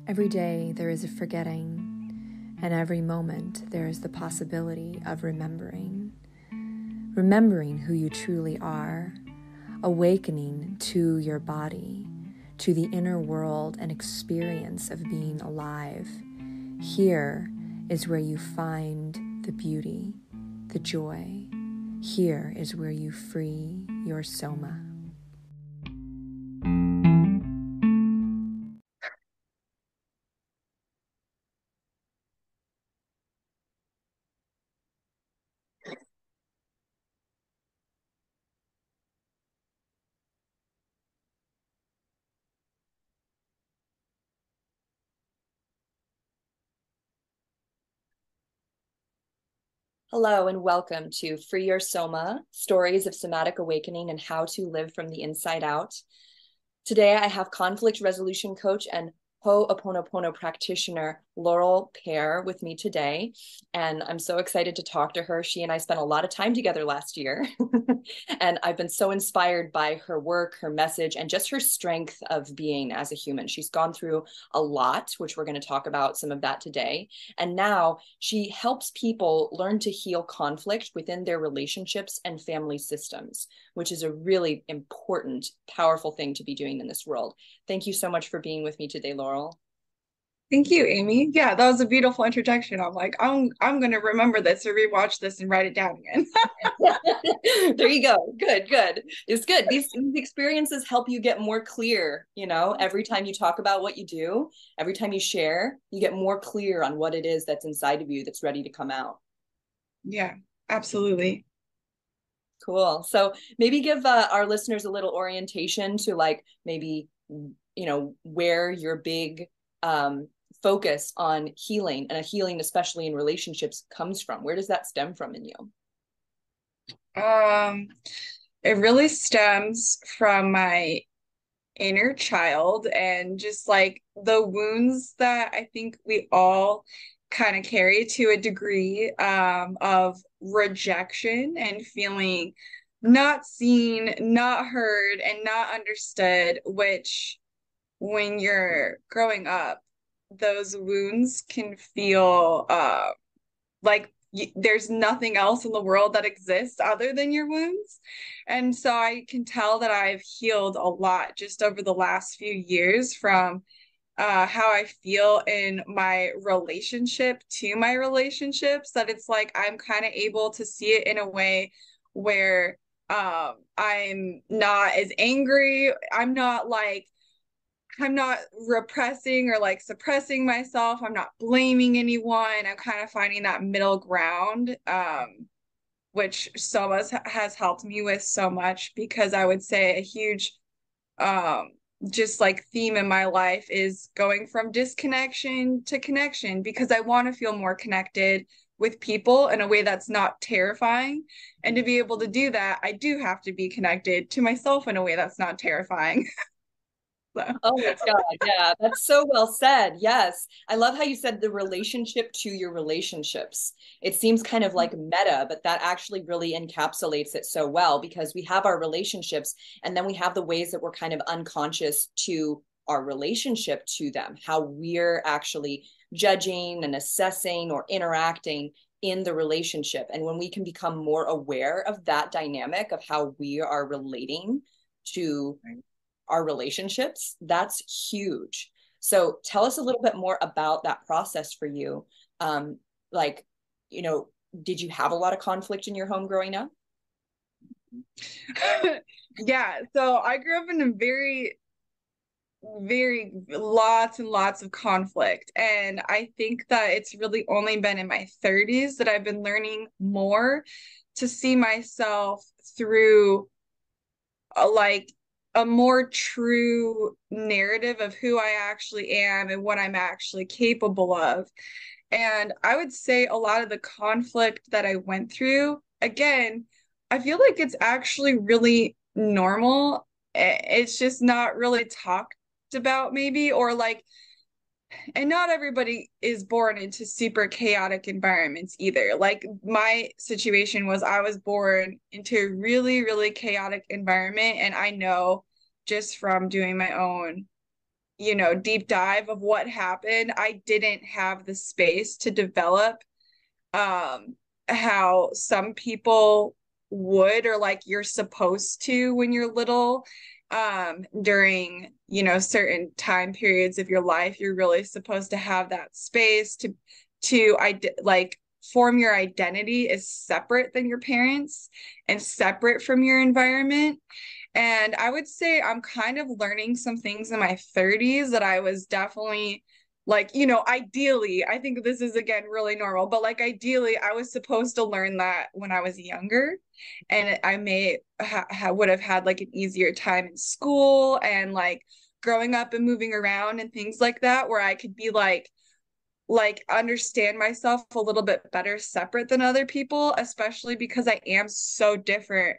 Every day there is a forgetting, and every moment there is the possibility of remembering. Remembering who you truly are, awakening to your body, to the inner world and experience of being alive. Here is where you find the beauty, the joy. Here is where you free your soma. Hello and welcome to Free Your Soma, Stories of Somatic Awakening and How to Live from the Inside Out. Today I have conflict resolution coach and Ho'oponopono practitioner Laurel Pear with me today, and I'm so excited to talk to her. She and I spent a lot of time together last year, and I've been so inspired by her work, her message, and just her strength of being as a human. She's gone through a lot, which we're going to talk about some of that today, and now she helps people learn to heal conflict within their relationships and family systems, which is a really important, powerful thing to be doing in this world. Thank you so much for being with me today, Laurel. Thank you, Aimee. Yeah, that was a beautiful introduction. I'm gonna remember this or rewatch this and write it down again. There you go. Good, good. It's good. These experiences help you get more clear, every time you talk about what you do, every time you share, you get more clear on what it is that's inside of you that's ready to come out. Yeah, absolutely. Cool. So maybe give our listeners a little orientation to maybe, where your big focus on healing and healing, especially in relationships, comes from. Where does that stem from in you? Um, it really stems from my inner child and just like the wounds that I think we all kind of carry to a degree of rejection and feeling not seen, not heard, and not understood, which when you're growing up, those wounds can feel like there's nothing else in the world that exists other than your wounds. And so I can tell that I've healed a lot just over the last few years from how I feel in my relationship to my relationships, that it's like I'm kind of able to see it in a way where I'm not as angry. I'm not repressing or like suppressing myself. I'm not blaming anyone. I'm kind of finding that middle ground, which Soma's has helped me with so much, because I would say a huge um, just like theme in my life is going from disconnection to connection, because I want to feel more connected with people in a way that's not terrifying. And to be able to do that, I do have to be connected to myself in a way that's not terrifying. So. Oh my God. Yeah, that's so well said. Yes. I love how you said the relationship to your relationships. It seems kind of like meta, but that actually really encapsulates it so well, because we have our relationships and then we have the ways that we're kind of unconscious to our relationship to them, how we're actually judging and assessing or interacting in the relationship. And when we can become more aware of that dynamic of how we are relating to our relationships, that's huge. So tell us a little bit more about that process for you. Um, like, you know, did you have a lot of conflict in your home growing up? Yeah, so I grew up in a very lots and lots of conflict. And I think that it's really only been in my 30s that I've been learning more to see myself through like a more true narrative of who I actually am and what I'm actually capable of. And I would say a lot of the conflict that I went through, again, I feel like it's actually really normal. It's just not really talked about, maybe, or like, and not everybody is born into super chaotic environments either. Like my situation was I was born into a really chaotic environment, and I know just from doing my own deep dive of what happened, I didn't have the space to develop how some people would, or like you're supposed to when you're little, during certain time periods of your life. You're really supposed to have that space to like form your identity as separate than your parents and separate from your environment. And I would say I'm kind of learning some things in my 30s that I was definitely like, ideally, I think this is again really normal, but like ideally, I was supposed to learn that when I was younger, and I may would have had like an easier time in school and like growing up and moving around and things like that, where I could be like understand myself a little bit better separate than other people, especially because I am so different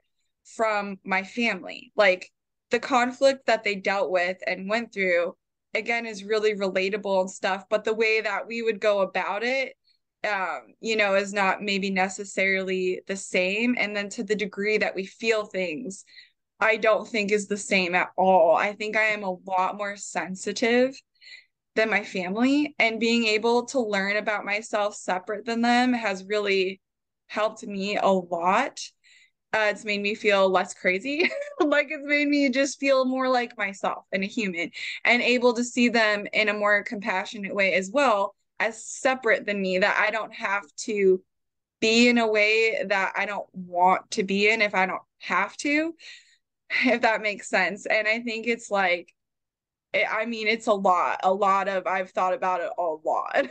from my family. Like the conflict that they dealt with and went through, again, is really relatable and stuff, but the way that we would go about it, is not maybe necessarily the same. And then to the degree that we feel things, I don't think is the same at all. I think I am a lot more sensitive than my family, and being able to learn about myself separate than them has really helped me a lot. It's made me feel less crazy. Like it's made me just feel more like myself and a human, and able to see them in a more compassionate way as well, as separate than me, that I don't have to be in a way that I don't want to be in if I don't have to, if that makes sense. And I think it's like, it's a lot of, I've thought about it a lot.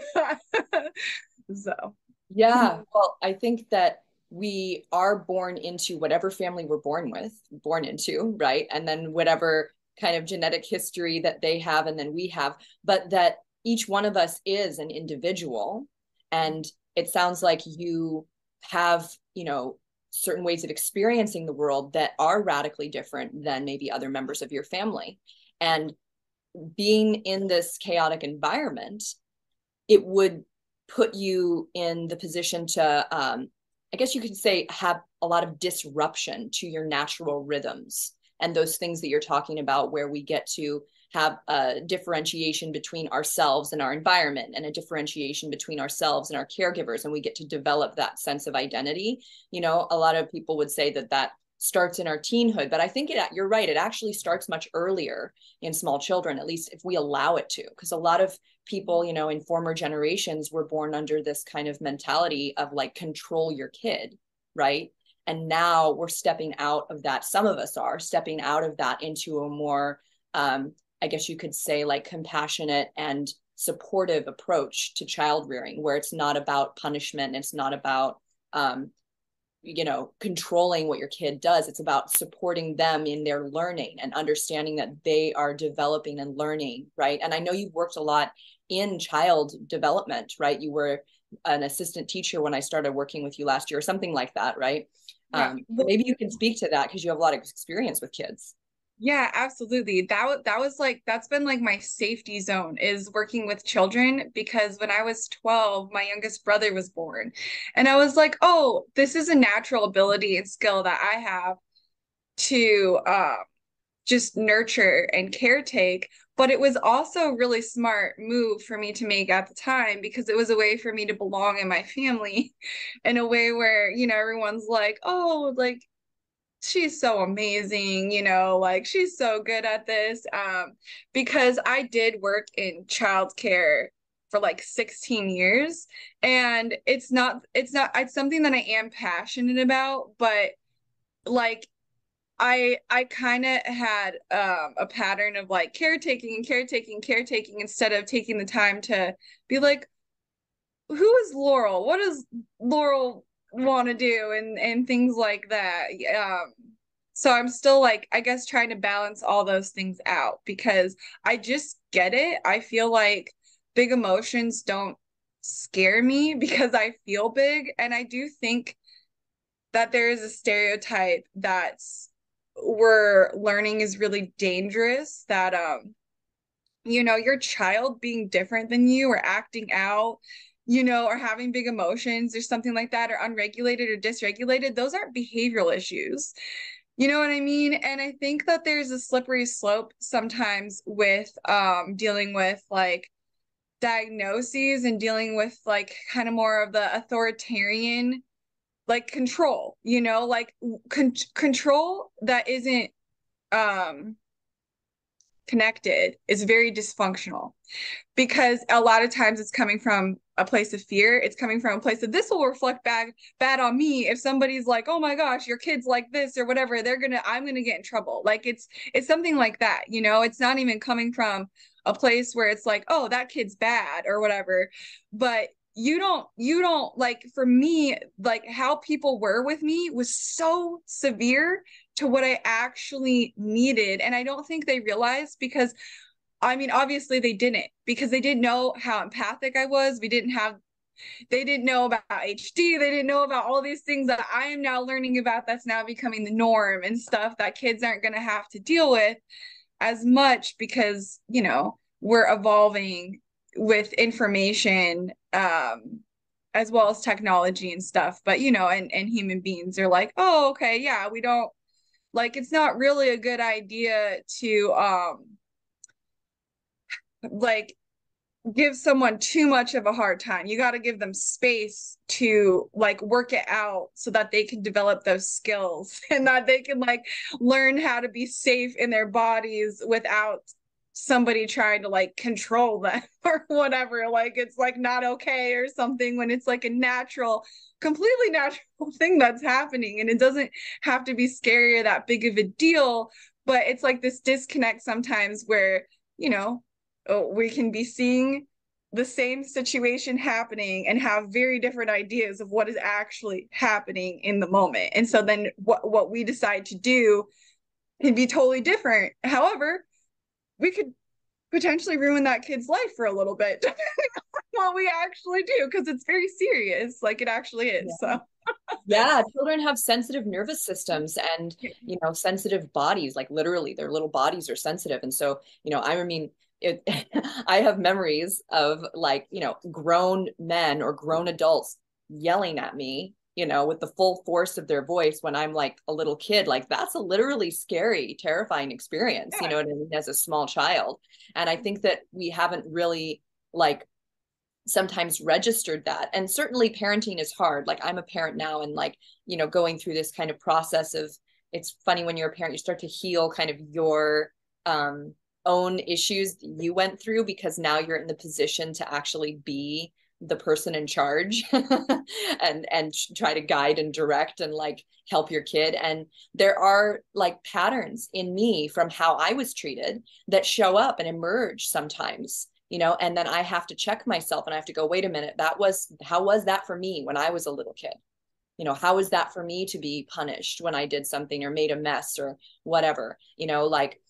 So, Yeah, well, I think that we are born into whatever family we're born into, right? And then whatever kind of genetic history that they have and then we have, but that each one of us is an individual. And it sounds like you have, certain ways of experiencing the world that are radically different than maybe other members of your family. And being in this chaotic environment, it would put you in the position to, I guess you could say, have a lot of disruption to your natural rhythms and those things that you're talking about, where we get to have a differentiation between ourselves and our environment, and a differentiation between ourselves and our caregivers, and we get to develop that sense of identity. A lot of people would say that starts in our teenhood, but I think you're right. It actually starts much earlier in small children, at least if we allow it to, because a lot of people, in former generations were born under this kind of mentality of like, control your kid, right? And now we're stepping out of that. Some of us are stepping out of that into a more, I guess you could say, like, compassionate and supportive approach to child rearing, where it's not about punishment. It's not about, controlling what your kid does. It's about supporting them in their learning and understanding that they are developing and learning, right? And I know you've worked a lot in child development, right? You were an assistant teacher when I started working with you last year, or something like that, right? yeah. Maybe you can speak to that because you have a lot of experience with kids. Yeah, absolutely. That was like, that's been like my safety zone, is working with children, because when I was 12, my youngest brother was born. And I was like, oh, this is a natural ability and skill that I have to just nurture and caretake. But it was also a really smart move for me to make at the time, because it was a way for me to belong in my family in a way where, everyone's like, oh, like, she's so amazing, like she's so good at this. Because I did work in childcare for like 16 years, and it's something that I am passionate about, but like I kind of had a pattern of like caretaking instead of taking the time to be like, who is Laurel? What does Laurel want to do, and things like that. So I'm still like, I guess, trying to balance all those things out, because I just get it. I feel like big emotions don't scare me because I feel big, and I do think that there is a stereotype that's where learning is really dangerous, that your child being different than you, or acting out, or having big emotions or something like that, or unregulated or dysregulated, those aren't behavioral issues. You know what I mean? And I think that there's a slippery slope sometimes with dealing with like diagnoses and dealing with like kind of more of the authoritarian like control, you know, like control that isn't um connected is very dysfunctional, because a lot of times it's coming from a place of fear. It's coming from a place of this will reflect bad on me if somebody's like, oh my gosh, your kid's like this or whatever, I'm gonna get in trouble. Like it's something like that, you know. It's not even coming from a place where it's like, oh, that kid's bad or whatever. But you don't like, for me, like how people were with me was so severe to what I actually needed. And I don't think they realized, because I mean, obviously they didn't, because they didn't know how empathic I was. They didn't know about HD. They didn't know about all these things that I am now learning about, that's now becoming the norm and stuff that kids aren't going to have to deal with as much, because, you know, we're evolving with information, as well as technology and stuff. But, you know, and human beings are like, oh, okay, yeah, we don't, like, it's not really a good idea to, like give someone too much of a hard time. You got to give them space to like work it out so that they can develop those skills and that they can like learn how to be safe in their bodies without somebody trying to like control them or whatever. Like it's like not okay or something, when it's like a natural, completely natural thing that's happening, and it doesn't have to be scary or that big of a deal. But it's like this disconnect sometimes where, you know, we can be seeing the same situation happening and have very different ideas of what is actually happening in the moment. And so then what we decide to do can be totally different. However, we could potentially ruin that kid's life for a little bit, depending on what we actually do, because it's very serious, like it actually is. Yeah. So Yeah, children have sensitive nervous systems and, you know, sensitive bodies, like literally their little bodies are sensitive. And so, you know, I mean, it, I have memories of like, you know, grown men or grown adults yelling at me, you know, with the full force of their voice when I'm like a little kid. Like that's a literally scary, terrifying experience, you yeah. know what I mean, as a small child. And I think that we haven't really like sometimes registered that. And certainly parenting is hard. Like I'm a parent now, and like, you know, going through this kind of process of, it's funny when you're a parent, you start to heal kind of your own issues you went through, because now you're in the position to actually be the person in charge and try to guide and direct and like help your kid. And there are like patterns in me from how I was treated that show up and emerge sometimes, you know, and then I have to check myself and I have to go, wait a minute, how was that for me when I was a little kid? You know, how was that for me to be punished when I did something or made a mess or whatever, you know, like,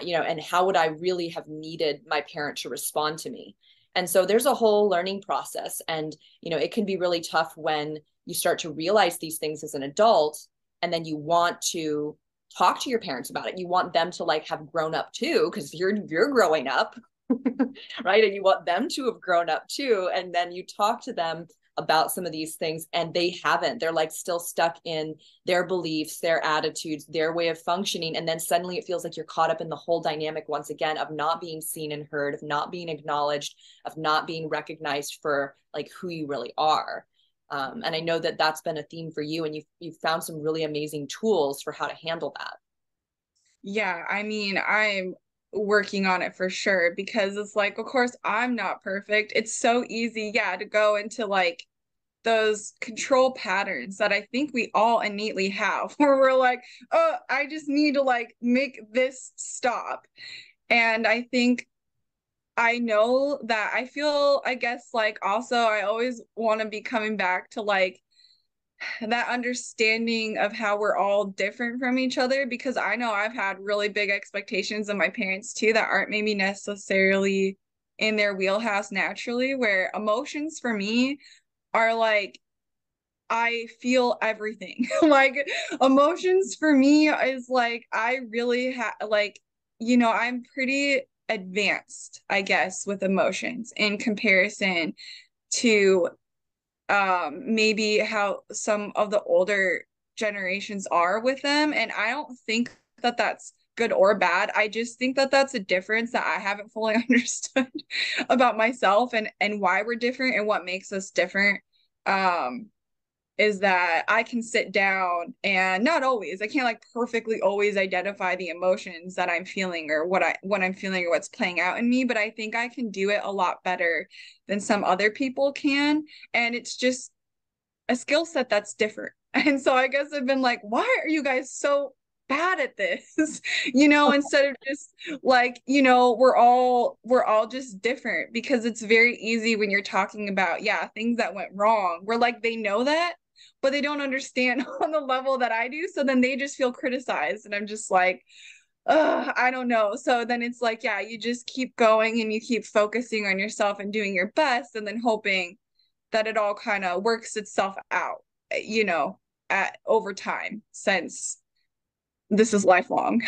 you know, and how would I really have needed my parent to respond to me? And so there's a whole learning process. And, you know, it can be really tough when you start to realize these things as an adult, and then you want to talk to your parents about it. You want them to like have grown up too, because you're growing up, right? And you want them to have grown up too. And then you talk to them about some of these things and they haven't. They're like still stuck in their beliefs, their attitudes, their way of functioning. And then suddenly it feels like you're caught up in the whole dynamic once again of not being seen and heard, of not being acknowledged, of not being recognized for like who you really are. And I know that that's been a theme for you, and you've found some really amazing tools for how to handle that. Yeah, I mean, I'm working on it for sure, because it's like, of course, I'm not perfect. It's so easy, yeah, to go into like those control patterns that I think we all innately have, where we're like, oh, I just need to like make this stop. And I think I know that I feel, I guess, like also, I always want to be coming back to like that understanding of how we're all different from each other, because I know I've had really big expectations of my parents too that aren't maybe necessarily in their wheelhouse naturally, where emotions for me are like, I feel everything. Like emotions for me is like I really have like, you know, I'm pretty advanced, I guess, with emotions in comparison to maybe how some of the older generations are with them. And I don't think that that's good or bad. I just think that that's a difference that I haven't fully understood about myself and why we're different and what makes us different. Is that I can sit down and not always, I can't like perfectly always identify the emotions that I'm feeling or what I'm feeling or what's playing out in me, but I think I can do it a lot better than some other people can. And it's just a skill set that's different. And so I guess I've been like, why are you guys so bad at this? Instead of just like, we're all just different, because it's very easy when you're talking about, yeah, things that went wrong. We're like, they know that, but they don't understand on the level that I do. So then they just feel criticized. And I'm just like, I don't know. So then it's like, yeah, you just keep going and you keep focusing on yourself and doing your best and then hoping that it all kind of works itself out, at over time, since this is lifelong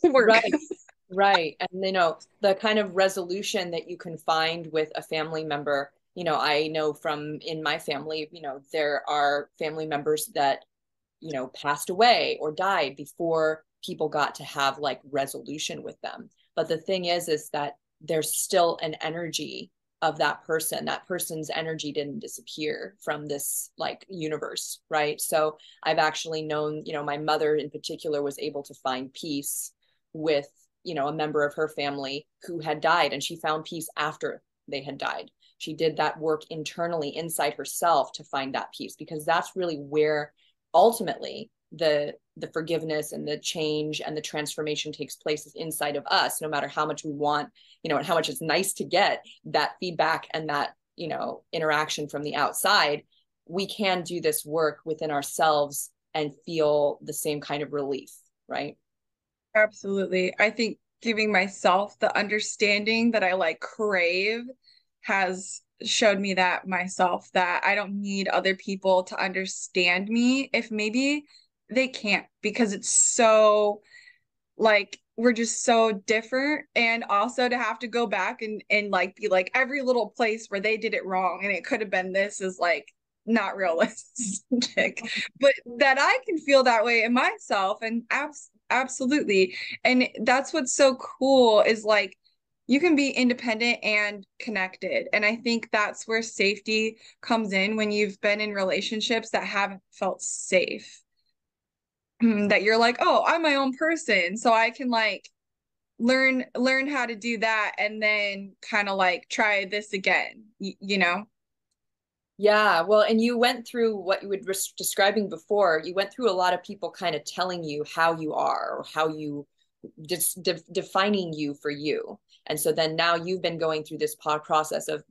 work. Right. And the kind of resolution that you can find with a family member, I know from in my family, there are family members that, passed away or died before people got to have like resolution with them. But the thing is that there's still an energy of that person. That person's energy didn't disappear from this like universe, right? So I've actually known, my mother in particular was able to find peace with, a member of her family who had died, and she found peace after they had died. She did that work internally inside herself to find that peace, because that's really where ultimately the forgiveness and the change and the transformation takes place, is inside of us, no matter how much we want, and how much it's nice to get that feedback and that, interaction from the outside. We can do this work within ourselves and feel the same kind of relief, right? Absolutely. I think giving myself the understanding that I like crave has showed me that myself, that I don't need other people to understand me if maybe they can't, because it's so like we're just so different. And also to have to go back and like be like every little place where they did it wrong and it could have been this is like not realistic. But that I can feel that way in myself, and absolutely. And that's what's so cool, is like you can be independent and connected. And I think that's where safety comes in, when you've been in relationships that haven't felt safe. That you're like, oh, I'm my own person, so I can like learn how to do that and then kind of like try this again, Yeah, well, and you went through what you were describing before. You went through a lot of people kind of telling you how you are, or how you just defining you for you. And so then now you've been going through this process of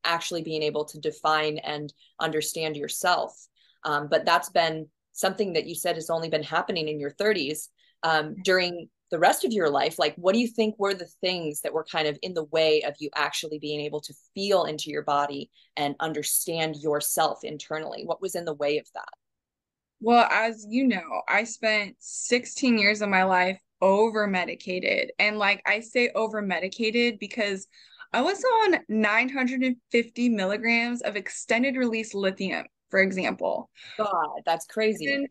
actually being able to define and understand yourself. But that's been something that you said has only been happening in your 30s. During the rest of your life, like, what do you think were the things that were kind of in the way of you actually being able to feel into your body and understand yourself internally? What was in the way of that? Well, as you know, I spent 16 years of my life over medicated. And like I say over medicated because I was on 950 milligrams of extended release lithium, for example. God, that's crazy. And,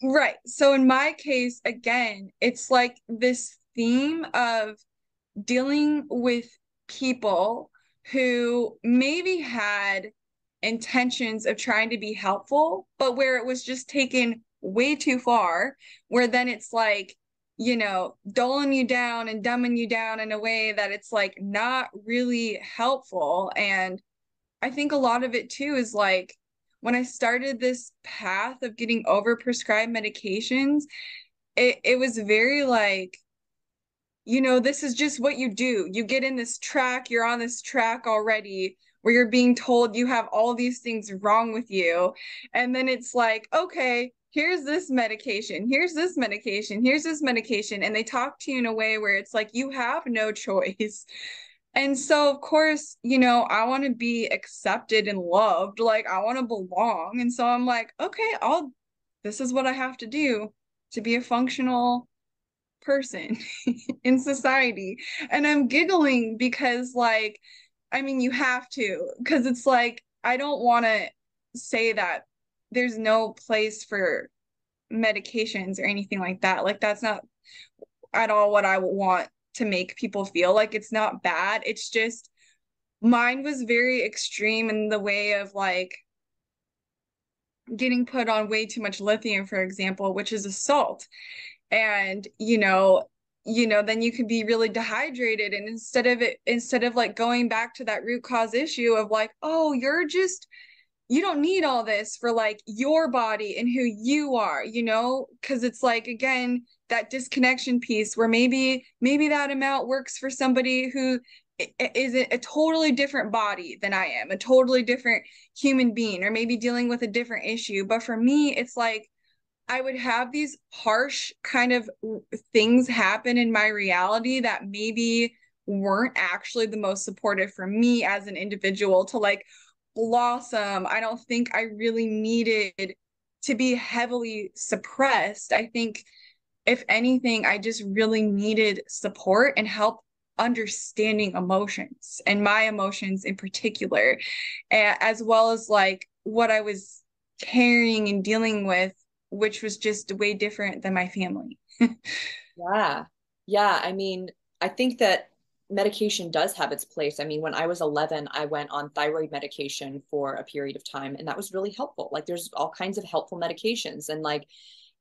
right. So in my case, again, it's like this theme of dealing with people who maybe had intentions of trying to be helpful, but where it was just taken way too far, where then it's like, doling you down and dumbing you down in a way that it's like not really helpful. And I think a lot of it too is like when I started this path of getting over prescribed medications, it was very like, this is just what you do. You get in this track, you're on this track already where you're being told you have all these things wrong with you. And then it's like, okay, here's this medication, here's this medication, here's this medication. And they talk to you in a way where it's like, you have no choice. And so, of course, I want to be accepted and loved. Like, I want to belong. And so I'm like, okay, this is what I have to do to be a functional person in society. And I'm giggling because like, I mean, you have to, because it's like, I don't want to say that there's no place for medications or anything like that. Like that's not at all what I want to make people feel. Like it's not bad. It's just mine was very extreme in the way of like getting put on way too much lithium, for example, which is a salt. And then you can be really dehydrated. And instead of like going back to that root cause issue of like, oh, you don't need all this for like your body and who you are, because it's like, again, that disconnection piece where maybe that amount works for somebody who is a totally different body than I am, a totally different human being, or maybe dealing with a different issue. But for me, it's like I would have these harsh kind of things happen in my reality that maybe weren't actually the most supportive for me as an individual to like blossom. I don't think I really needed to be heavily suppressed. I think if anything, I just really needed support and help understanding emotions and my emotions in particular, as well as like what I was carrying and dealing with, which was just way different than my family. Yeah. Yeah. I mean, I think that medication does have its place. I mean, when I was 11, I went on thyroid medication for a period of time, and that was really helpful. Like, there's all kinds of helpful medications. And like,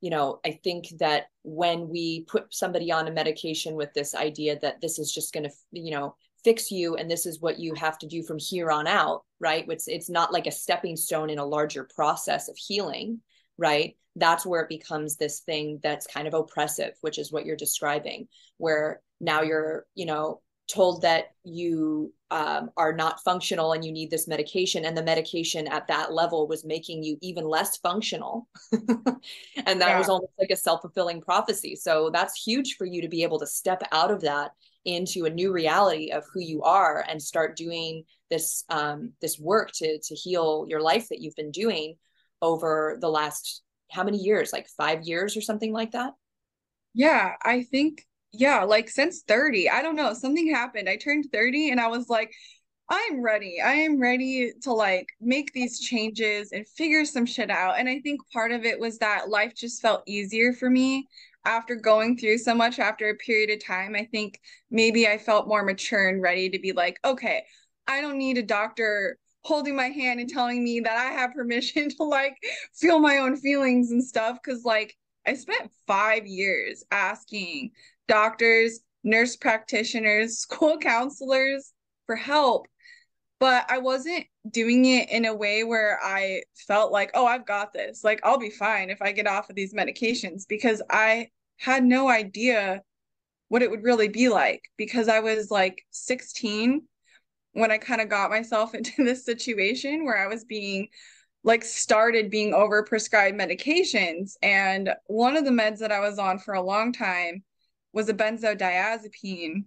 I think that when we put somebody on a medication with this idea that this is just going to, fix you and this is what you have to do from here on out, right? It's not like a stepping stone in a larger process of healing, right? That's where it becomes this thing that's kind of oppressive, which is what you're describing, where now you're, told that you are not functional and you need this medication, and the medication at that level was making you even less functional. And that was almost like a self-fulfilling prophecy. So that's huge for you to be able to step out of that into a new reality of who you are and start doing this this work to heal your life that you've been doing over the last how many years, like 5 years or something like that? Yeah, I think, yeah, like since 30, I don't know, something happened. I turned 30 and I was like, I'm ready. I am ready to like make these changes and figure some shit out. And I think part of it was that life just felt easier for me after going through so much after a period of time. I think maybe I felt more mature and ready to be like, okay, I don't need a doctor holding my hand and telling me that I have permission to like feel my own feelings and stuff. Cause like I spent 5 years asking doctors, nurse practitioners, school counselors for help, but I wasn't doing it in a way where I felt like, oh, I've got this. Like, I'll be fine if I get off of these medications, because I had no idea what it would really be like, because I was like 16 when I kind of got myself into this situation where I was started being over prescribed medications. And one of the meds that I was on for a long time was a benzodiazepine.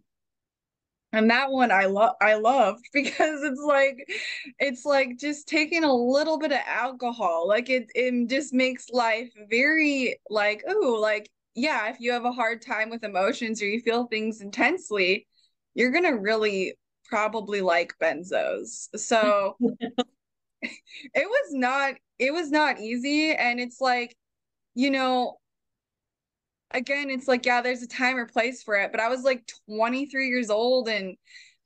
And that one I loved because it's like just taking a little bit of alcohol. Like it just makes life very like, oh, like, yeah, if you have a hard time with emotions or you feel things intensely, you're gonna really probably like benzos. So it was not easy. And it's like, you know, again, it's like, yeah, there's a time or place for it. But I was like 23 years old and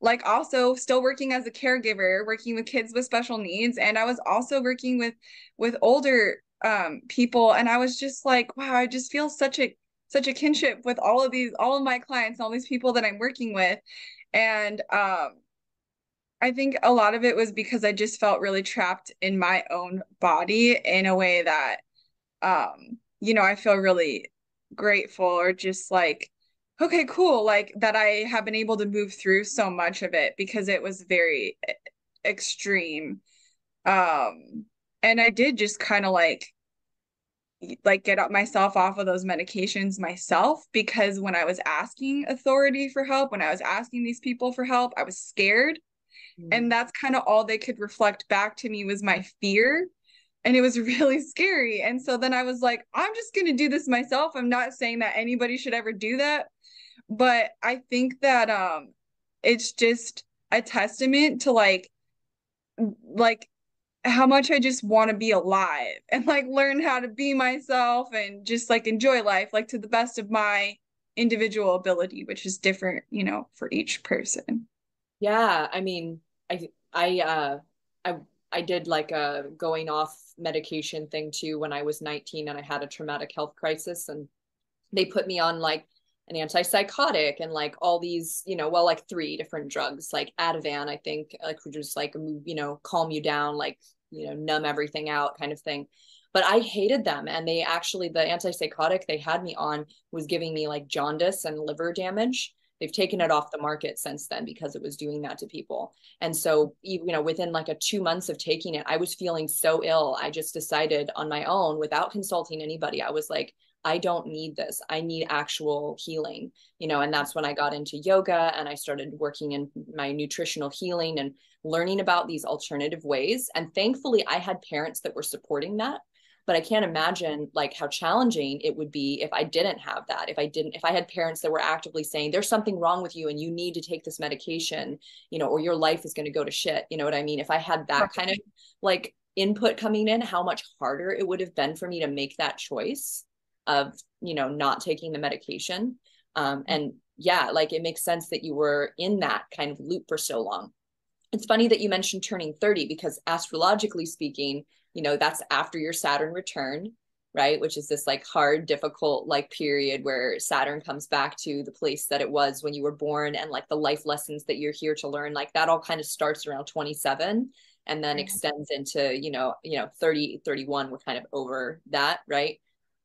like also still working as a caregiver, working with kids with special needs. And I was also working with older people. And I was just like, wow, I just feel such a kinship with all of my clients, all these people that I'm working with. And I think a lot of it was because I just felt really trapped in my own body in a way that I feel really grateful, or just like, okay, cool, like that I have been able to move through so much of it because it was very extreme. And I did just kind of like get up myself off of those medications myself, because when I was asking authority for help, when I was asking these people for help, I was scared. And that's kind of all they could reflect back to me was my fear. And it was really scary. And so then I was like, I'm just going to do this myself. I'm not saying that anybody should ever do that. But I think that it's just a testament to like how much I just want to be alive and like learn how to be myself and just like enjoy life like to the best of my individual ability, which is different, you know, for each person. Yeah, I mean, I I I did like a going off medication thing too when I was 19 and I had a traumatic health crisis, and they put me on like an antipsychotic and like all these, well, like three different drugs, like Ativan, I think, like which was like, calm you down, like, numb everything out kind of thing. But I hated them. And they actually, the antipsychotic they had me on was giving me like jaundice and liver damage. They've taken it off the market since then because it was doing that to people. And so, within like a 2 months of taking it, I was feeling so ill. I just decided on my own without consulting anybody. I was like, I don't need this. I need actual healing, and that's when I got into yoga and I started working in my nutritional healing and learning about these alternative ways. And thankfully, I had parents that were supporting that. But I can't imagine like how challenging it would be if I didn't have that. If I had parents that were actively saying, there's something wrong with you and you need to take this medication, or your life is going to go to shit. You know what I mean? If I had that kind of like input coming in, how much harder it would have been for me to make that choice of, not taking the medication. And yeah, like it makes sense that you were in that kind of loop for so long. It's funny that you mentioned turning 30 because astrologically speaking, that's after your Saturn return, right? Which is this like hard, difficult like period where Saturn comes back to the place that it was when you were born, and like the life lessons that you're here to learn, like that all kind of starts around 27 and then extends into, 30, 31, we're kind of over that, right?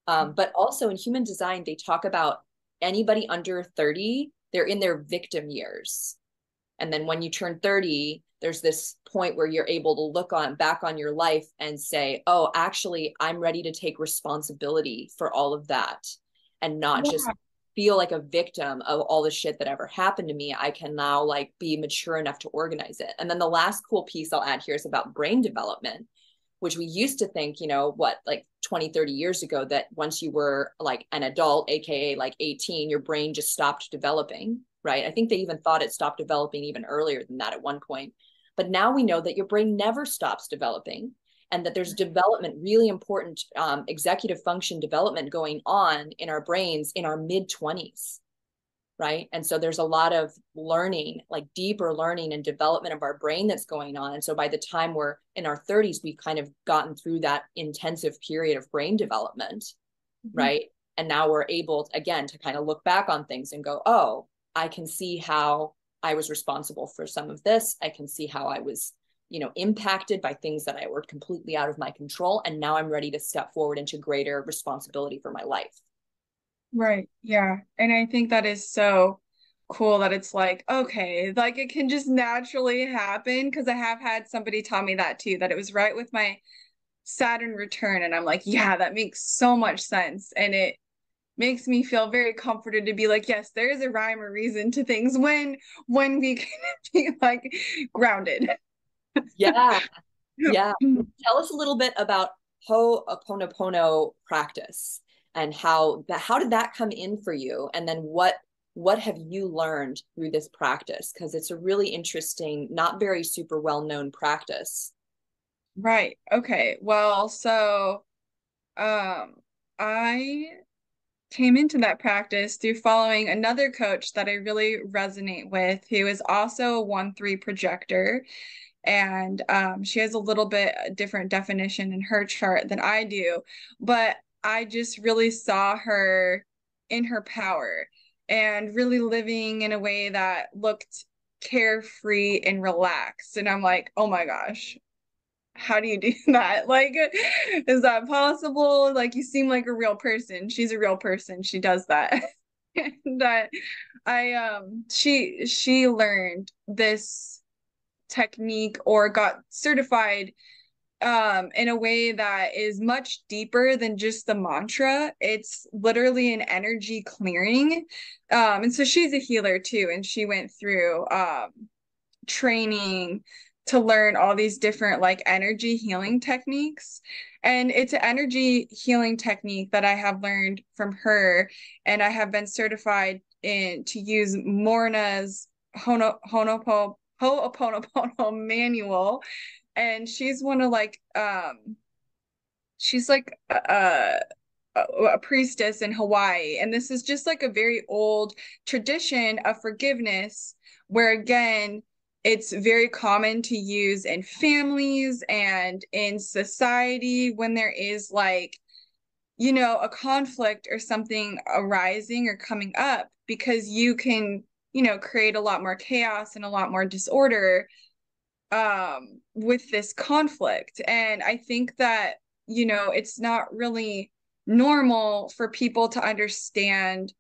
But also in human design, they talk about anybody under 30, they're in their victim years. And then when you turn 30, there's this point where you're able to look back on your life and say, oh, actually, I'm ready to take responsibility for all of that and not just feel like a victim of all the shit that ever happened to me. I can now like be mature enough to organize it. And then the last cool piece I'll add here is about brain development, which we used to think, like 20, 30 years ago, that once you were like an adult, AKA like 18, your brain just stopped developing, right? I think they even thought it stopped developing even earlier than that at one point. But now we know that your brain never stops developing and that there's development, really important executive function development going on in our brains in our mid-20s. Right. And so there's a lot of learning, like deeper learning and development of our brain that's going on. And so by the time we're in our 30s, we've kind of gotten through that intensive period of brain development. Right. And now we're able, again, to kind of look back on things and go, oh, I can see how I was responsible for some of this. I can see how I was, impacted by things that I were completely out of my control. And now I'm ready to step forward into greater responsibility for my life. Right. Yeah. And I think that is so cool that it's like, okay, like it can just naturally happen, because I have had somebody tell me that too, that it was right with my Saturn return. And I'm like, yeah, that makes so much sense. And it makes me feel very comforted to be like, yes, there is a rhyme or reason to things when we can be like grounded. Yeah. Yeah. Tell us a little bit about Ho'oponopono practice and how did that come in for you? And then what have you learned through this practice? Because it's a really interesting, not very super well-known practice. Right. Okay. Well, so I came into that practice through following another coach that I really resonate with, who is also a 1-3 projector. And she has a little bit different definition in her chart than I do, but I just really saw her in her power and really living in a way that looked carefree and relaxed. And I'm like, oh my gosh, how do you do that? Like, is that possible? Like, you seem like a real person. She's a real person. She does that. And that she learned this technique or got certified in a way that is much deeper than just the mantra. It's literally an energy clearing. And so she's a healer too, and she went through training to learn all these different like energy healing techniques. And it's an energy healing technique that I have learned from her, and I have been certified in to use Morna's Ho'oponopono manual and she's one of like she's like a priestess in Hawaii. And this is just like a very old tradition of forgiveness, where again, it's very common to use in families and in society when there is like, you know, a conflict or something arising or coming up, because you can, you know, create a lot more chaos and a lot more disorder with this conflict. And I think that, you know, it's not really normal for people to understand,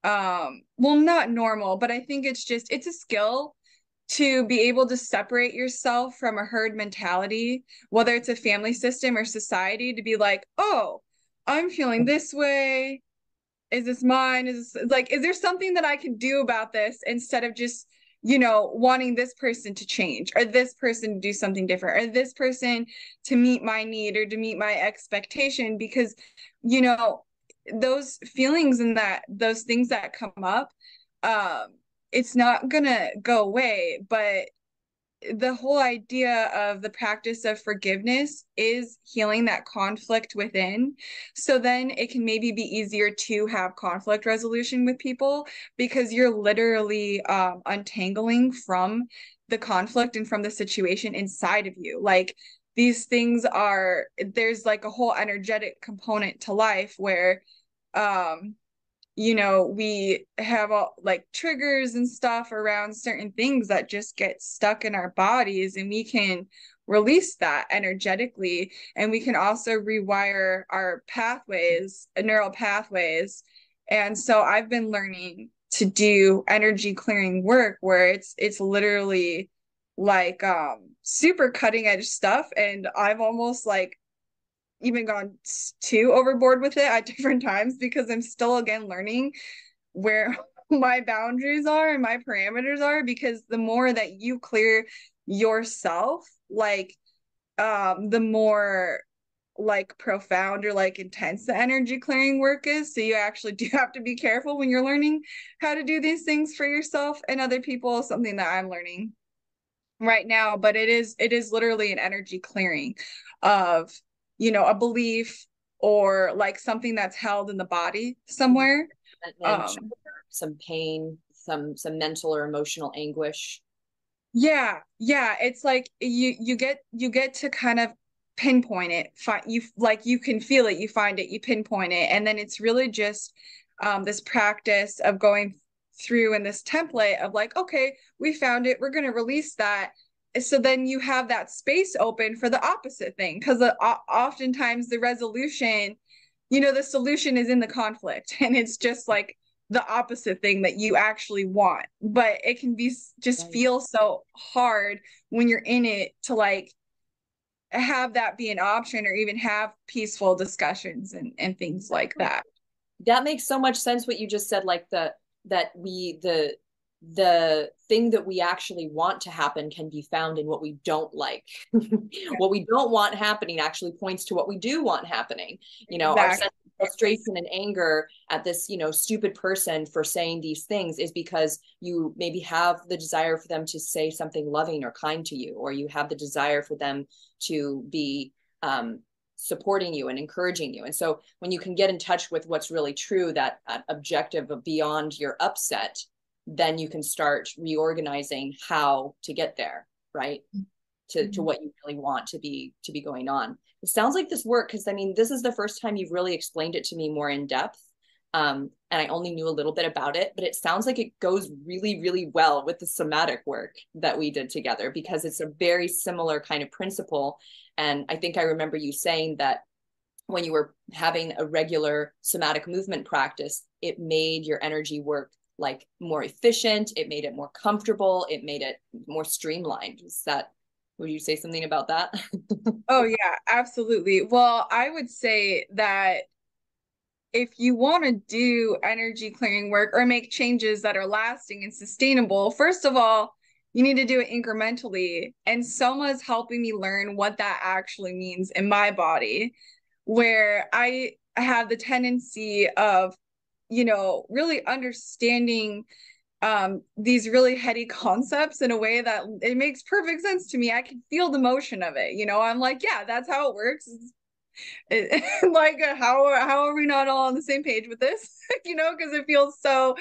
well, not normal, but I think it's just, it's a skill to be able to separate yourself from a herd mentality, whether it's a family system or society, to be like, oh, I'm feeling this way. Is this mine? Is this like, is there something that I can do about this, instead of just, you know, wanting this person to change, or this person to do something different, or this person to meet my need or to meet my expectation? Because, you know, those feelings and that those things that come up, um, it's not gonna go away. But the whole idea of the practice of forgiveness is healing that conflict within. So then it can maybe be easier to have conflict resolution with people, because you're literally untangling from the conflict and from the situation inside of you. Like, these things are, there's like a whole energetic component to life where um you know, we have all like triggers and stuff around certain things that just get stuck in our bodies, and we can release that energetically. And we can also rewire our pathways, neural pathways. And so I've been learning to do energy clearing work, where it's literally like super cutting edge stuff. And I've almost like even gone too overboard with it at different times, because I'm still again learning where my boundaries are and my parameters are. Because the more that you clear yourself, like the more like profound or like intense the energy clearing work is. So you actually do have to be careful when you're learning how to do these things for yourself and other people. Something that I'm learning right now. But it is literally an energy clearing of, you know, a belief or like something that's held in the body somewhere. And some pain, some mental or emotional anguish. Yeah, it's like you get to kind of pinpoint it. You like, you can feel it, you find it, you pinpoint it, and then it's really just this practice of going through in this template of like, okay, we found it, we're going to release that. So then you have that space open for the opposite thing, because oftentimes the resolution, you know, the solution is in the conflict, and it's just like the opposite thing that you actually want. But it can be just Right. feel so hard when you're in it to like have that be an option, or even have peaceful discussions and things like that. That makes so much sense what you just said, like the thing that we actually want to happen can be found in what we don't like. What we don't want happening actually points to what we do want happening. You know, our Exactly. sense of frustration and anger at this, you know, stupid person for saying these things is because you maybe have the desire for them to say something loving or kind to you, or you have the desire for them to be supporting you and encouraging you. And so when you can get in touch with what's really true, that objective of beyond your upset, then you can start reorganizing how to get there, right? To what you really want to be going on. It sounds like this work, because I mean, this is the first time you've really explained it to me more in depth. And I only knew a little bit about it, but it sounds like it goes really, really well with the somatic work that we did together, because it's a very similar kind of principle. And I think I remember you saying that when you were having a regular somatic movement practice, it made your energy work like more efficient, it made it more comfortable, it made it more streamlined. Would you say something about that? Oh yeah, absolutely. Well, I would say that if you want to do energy clearing work or make changes that are lasting and sustainable, first of all, you need to do it incrementally. And Soma is helping me learn what that actually means in my body, where I have the tendency of, you know, really understanding these really heady concepts in a way that it makes perfect sense to me. I can feel the motion of it. I'm like, yeah, that's how it works. Like, how are we not all on the same page with this? Because it feels so,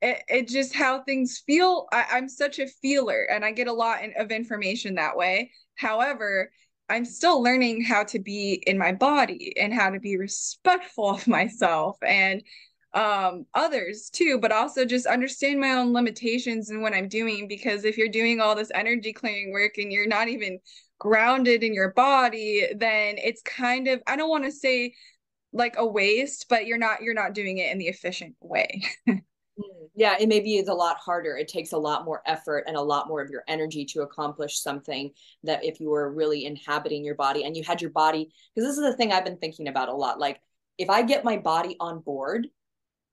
it just how things feel. I'm such a feeler and I get a lot of information that way. However, I'm still learning how to be in my body and how to be respectful of myself and others too, but also just understand my own limitations and what I'm doing. Because if you're doing all this energy clearing work and you're not even grounded in your body, then it's kind of, I don't want to say like a waste, but you're not doing it in the efficient way. Yeah, it maybe is a lot harder. It takes a lot more effort and a lot more of your energy to accomplish something that if you were really inhabiting your body and you had your body, because this is the thing I've been thinking about a lot. Like, if I get my body on board,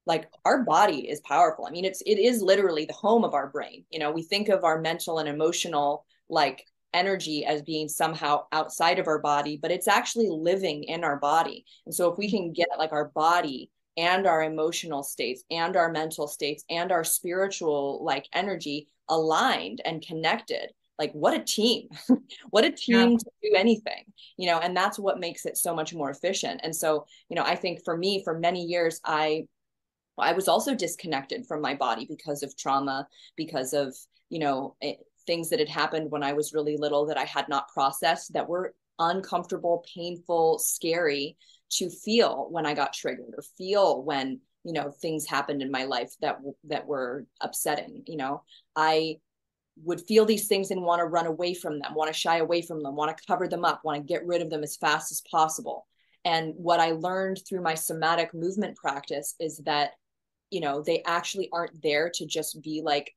like, our body is powerful. I mean, it is literally the home of our brain. We think of our mental and emotional like energy as being somehow outside of our body, but it's actually living in our body. And so if we can get like our body and our emotional states and our mental states and our spiritual like energy aligned and connected, like, what a team. What a team to do anything, and that's what makes it so much more efficient. And so, I think for me, for many years, I was also disconnected from my body because of trauma, because of, things that had happened when I was really little that I had not processed, that were uncomfortable, painful, scary to feel when I got triggered, or feel when, things happened in my life that were upsetting. I would feel these things and want to run away from them, want to shy away from them, want to cover them up, want to get rid of them as fast as possible. And what I learned through my somatic movement practice is that, they actually aren't there to just be like,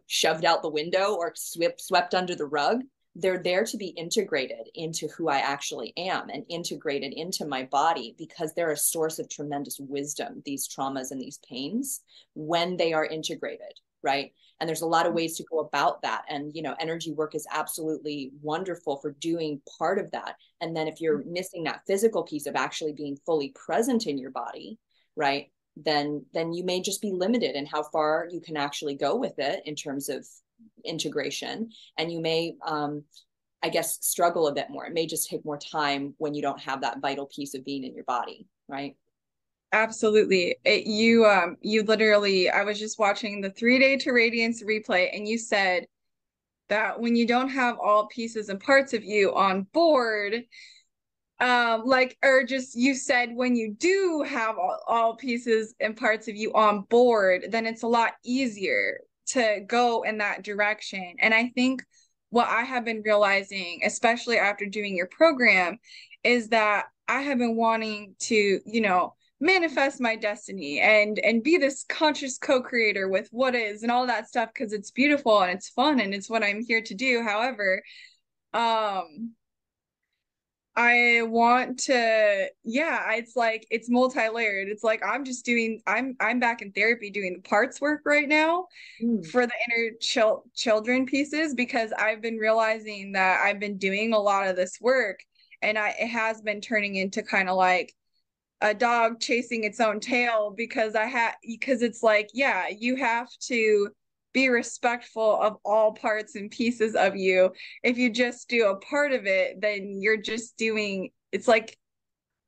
shoved out the window or swept under the rug. They're there to be integrated into who I actually am and integrated into my body, because they're a source of tremendous wisdom, these traumas and these pains, when they are integrated, right? And there's a lot of ways to go about that. And, energy work is absolutely wonderful for doing part of that. And then if you're missing that physical piece of actually being fully present in your body, right, then you may just be limited in how far you can actually go with it in terms of integration. And you may, I guess, struggle a bit more. It may just take more time when you don't have that vital piece of being in your body, right? Absolutely. You literally, I was just watching the 3 Day to Radiance replay, and you said that when you don't have all pieces and parts of you on board, or just you said when you do have all pieces and parts of you on board, then it's a lot easier to go in that direction. And I think what I have been realizing, especially after doing your program, is that I have been wanting to, manifest my destiny and be this conscious co-creator with what is and all that stuff, because it's beautiful and it's fun and it's what I'm here to do. However, I want to, yeah, it's like it's multi-layered. It's like I'm back in therapy doing the parts work right now for the inner children pieces, because I've been realizing that I've been doing a lot of this work, and it has been turning into kind of like a dog chasing its own tail, because it's like, yeah, you have to be respectful of all parts and pieces of you. If you just do a part of it, then you're just doing, it's like,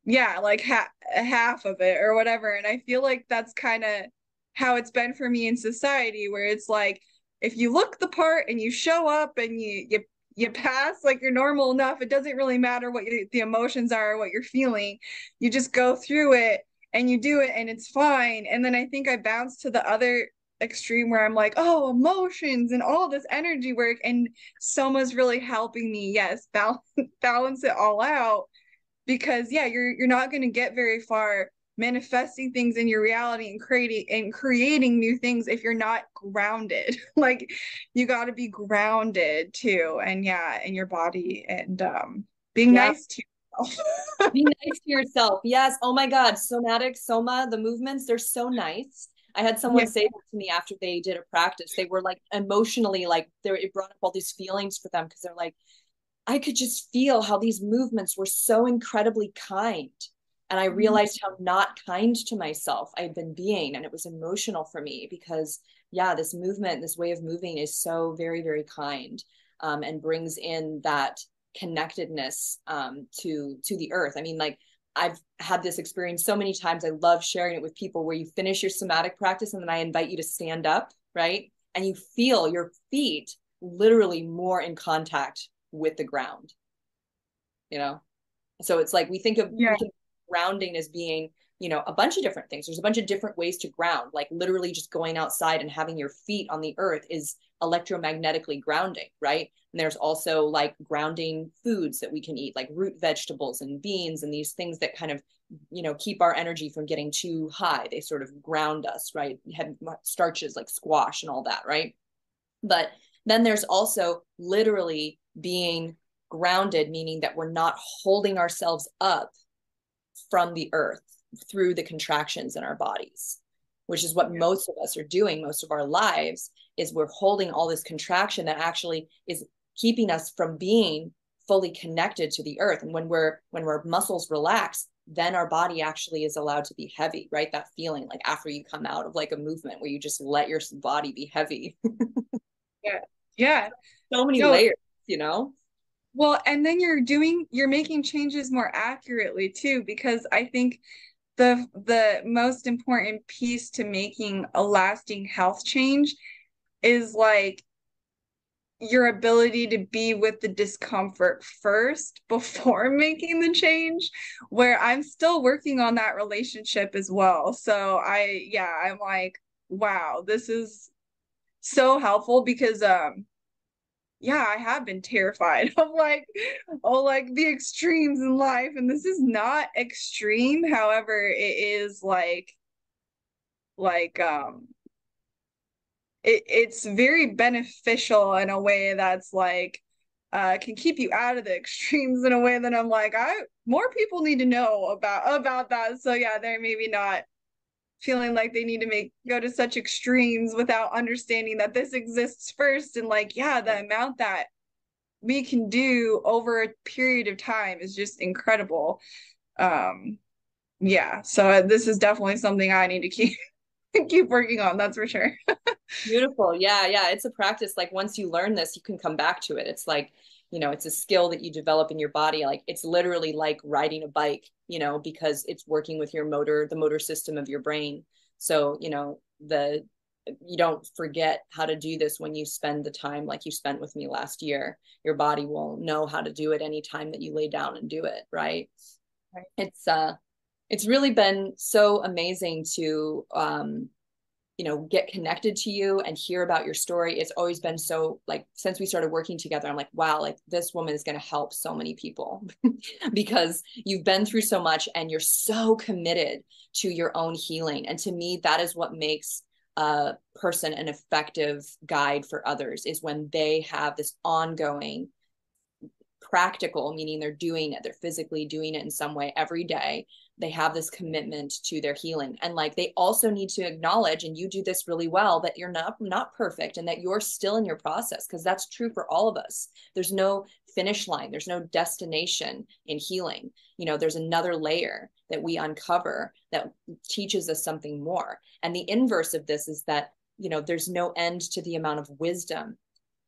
yeah, like half of it or whatever. And I feel like that's kind of how it's been for me in society, where it's like, if you look the part and you show up and you pass, like you're normal enough, it doesn't really matter what the emotions are, what you're feeling. You just go through it and you do it and it's fine. And then I think I bounce to the other extreme where I'm like, oh, emotions and all this energy work, and Soma's really helping me, yes, balance it all out, because yeah, you're not going to get very far manifesting things in your reality and creating new things if you're not grounded. Like, you got to be grounded too, and yeah, in your body, and being nice to yourself. Be nice to yourself. Yes. Oh my God. Somatic, Soma, the movements, they're so nice. I had someone say that to me after they did a practice. They were like emotionally, like it brought up all these feelings for them, because they're like, I could just feel how these movements were so incredibly kind. And I realized how not kind to myself I'd been being. And it was emotional for me, because yeah, this movement, this way of moving is so very, very kind, and brings in that connectedness, to the earth. I mean, like, I've had this experience so many times. I love sharing it with people, where you finish your somatic practice and then I invite you to stand up, right? And you feel your feet literally more in contact with the ground, you know? So it's like we think of grounding as being, a bunch of different things. There's a bunch of different ways to ground, like literally just going outside and having your feet on the earth is electromagnetically grounding, right? And there's also like grounding foods that we can eat, like root vegetables and beans and these things that kind of, keep our energy from getting too high. They sort of ground us, right? Have starches like squash and all that, right? But then there's also literally being grounded, meaning that we're not holding ourselves up from the earth through the contractions in our bodies, which is what most of us are doing most of our lives, is we're holding all this contraction that actually is keeping us from being fully connected to the earth. And when our muscles relax, then our body actually is allowed to be heavy, right? That feeling like after you come out of like a movement where you just let your body be heavy. Yeah. So many layers, Well, and then you're making changes more accurately too, because I think the most important piece to making a lasting health change is like your ability to be with the discomfort first before making the change, where I'm still working on that relationship as well. So I'm like, wow, this is so helpful because I have been terrified of like the extremes in life, and this is not extreme. However, it is like it's very beneficial in a way that's like can keep you out of the extremes in a way that I'm like, more people need to know about that. So yeah, they're maybe not feeling like they need to go to such extremes without understanding that this exists first. And like, yeah, the amount that we can do over a period of time is just incredible. So this is definitely something I need to keep working on, that's for sure. Beautiful. Yeah. It's a practice. Like once you learn this, you can come back to it. It's like, it's a skill that you develop in your body. Like it's literally like riding a bike, because it's working with the motor system of your brain. So, you don't forget how to do this when you spend the time like you spent with me last year. Your body will know how to do it anytime that you lay down and do it, right? It's really been so amazing to get connected to you and hear about your story. It's always been so, like, since we started working together, I'm like, wow, like this woman is going to help so many people because you've been through so much and you're so committed to your own healing. And to me, that is what makes a person an effective guide for others, is when they have this ongoing practical, meaning they're physically doing it in some way every day. They have this commitment to their healing. And like, they also need to acknowledge, and you do this really well, that you're not perfect and that you're still in your process, because that's true for all of us. There's no finish line. There's no destination in healing. There's another layer that we uncover that teaches us something more. And the inverse of this is that, there's no end to the amount of wisdom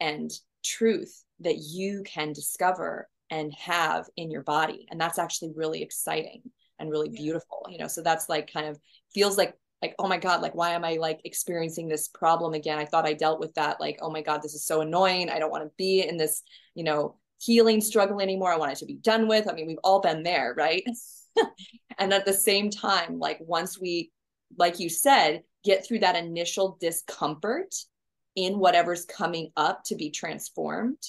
and truth that you can discover and have in your body. And that's actually really exciting and really beautiful, so that's like kind of feels like, oh my God, like, why am I like experiencing this problem again? I thought I dealt with that. Like, oh my God, this is so annoying. I don't want to be in this, healing struggle anymore. I want it to be done with. I mean, we've all been there, right? And at the same time, like once we, like you said, get through that initial discomfort in whatever's coming up to be transformed,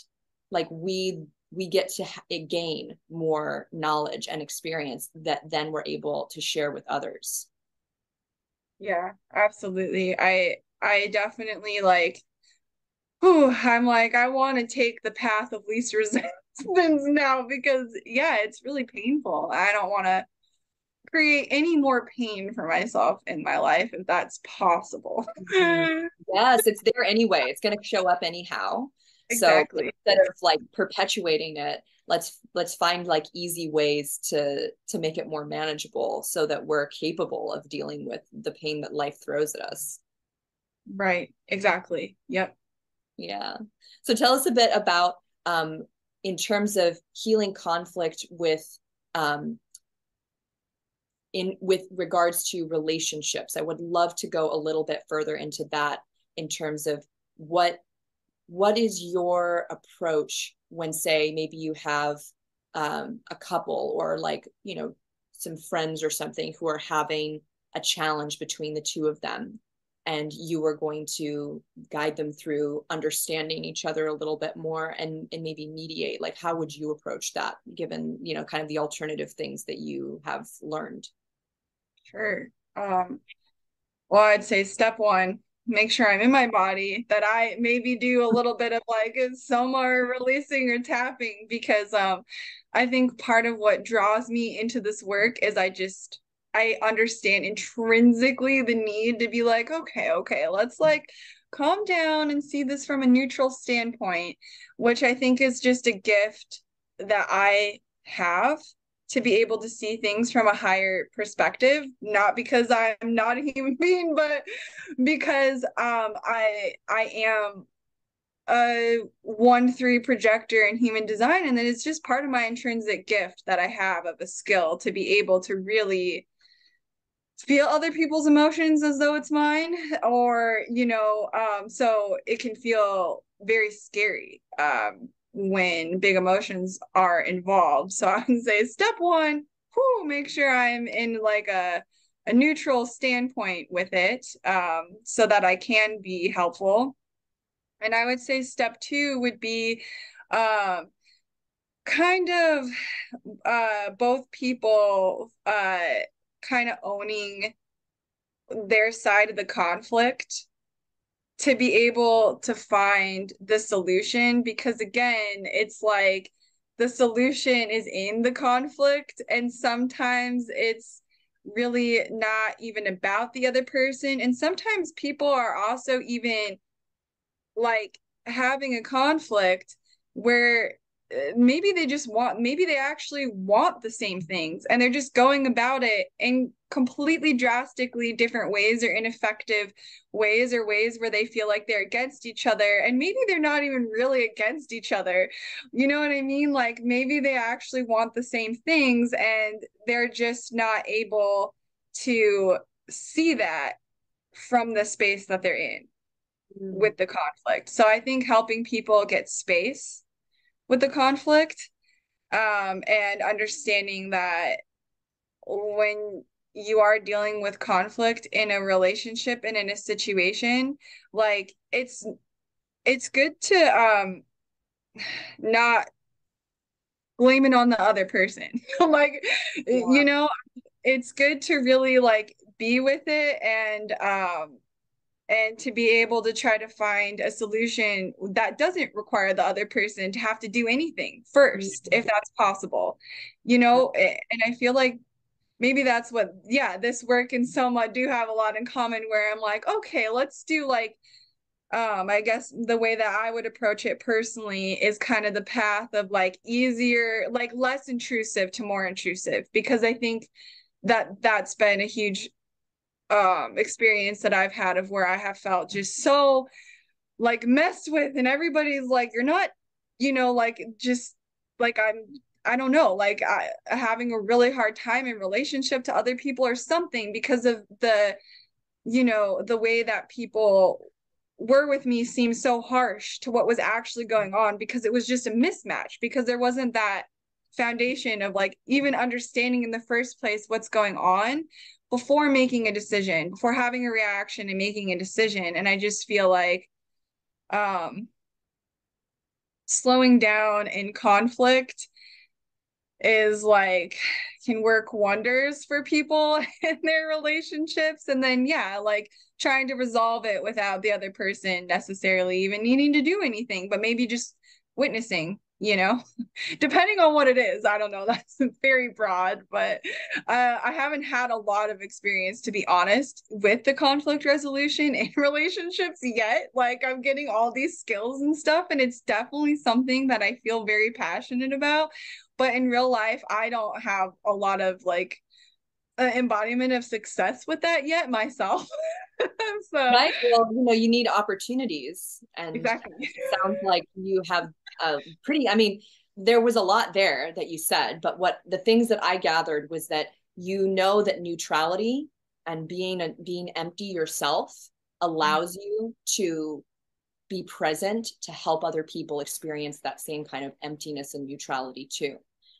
like we get to gain more knowledge and experience that then we're able to share with others. Yeah, absolutely. I definitely I'm like, I want to take the path of least resistance now, because it's really painful. I don't want to create any more pain for myself in my life if that's possible. Yes, it's there anyway. It's going to show up anyhow. Exactly. So instead of like perpetuating it, let's find like easy ways to make it more manageable so that we're capable of dealing with the pain that life throws at us. Right. Exactly. Yep. Yeah. So tell us a bit about, in terms of healing conflict um, with regards to relationships. I would love to go a little bit further into that in terms of what is your approach when, say, maybe you have a couple, or like, some friends or something who are having a challenge between the two of them, and you are going to guide them through understanding each other a little bit more, and maybe mediate. Like, how would you approach that, given, kind of the alternative things that you have learned? Sure. Well, I'd say step one, make sure I'm in my body, that I maybe do a little bit of like soma or releasing or tapping, because I think part of what draws me into this work is I understand intrinsically the need to be like, okay, let's like calm down and see this from a neutral standpoint, which I think is just a gift that I have, to be able to see things from a higher perspective, not because I'm not a human being, but because I am a 1-3 projector in human design, and then it's just part of my intrinsic gift that I have of a skill to be able to really feel other people's emotions as though it's mine, or so it can feel very scary when big emotions are involved. So I would say step one, make sure I'm in like a neutral standpoint with it, so that I can be helpful. And I would say step two would be kind of both people kind of owning their side of the conflict, to be able to find the solution, because again, it's like the solution is in the conflict, and sometimes it's really not even about the other person, and sometimes people are also even like having a conflict where maybe they actually want the same things, and they're just going about it in completely drastically different ways, or ineffective ways, or ways where they feel like they're against each other, and maybe they're not even really against each other. You know what I mean? Like, maybe they actually want the same things, and they're just not able to see that from the space that they're in with the conflict. So I think helping people get space with the conflict, and understanding that when you are dealing with conflict in a relationship and in a situation, like it's good to not blame it on the other person. Like, Yeah. it's good to really like be with it, and to be able to try to find a solution that doesn't require the other person to have to do anything first, if that's possible. And I feel like maybe that's what, yeah, this work and Soma do have a lot in common, where I'm like, okay, let's do like, I guess the way that I would approach it personally is kind of the path of like easier, like less intrusive to more intrusive, because I think that that's been a huge experience that I've had, of where I have felt just so like messed with, and everybody's like, you're not, like just like I don't know, like having a really hard time in relationship to other people or something, because of the way that people were with me seemed so harsh to what was actually going on, because it was just a mismatch, because there wasn't that foundation of like even understanding in the first place what's going on before making a decision, before having a reaction and making a decision. And I just feel like um slowing down in conflict is like, can work wonders for people in their relationships. And then, yeah, like trying to resolve it without the other person necessarily even needing to do anything, but maybe just witnessing, depending on what it is. I don't know. That's very broad, but I haven't had a lot of experience, to be honest, with the conflict resolution in relationships yet. Like, I'm getting all these skills and stuff, and it's definitely something that I feel very passionate about. But in real life, I don't have a lot of like embodiment of success with that yet myself. So Right. Well, you need opportunities, and exactly. it sounds like you have a pretty, I mean, there was a lot there that you said, but what the things that I gathered was that that neutrality and being empty yourself allows you to be present to help other people experience that same kind of emptiness and neutrality too.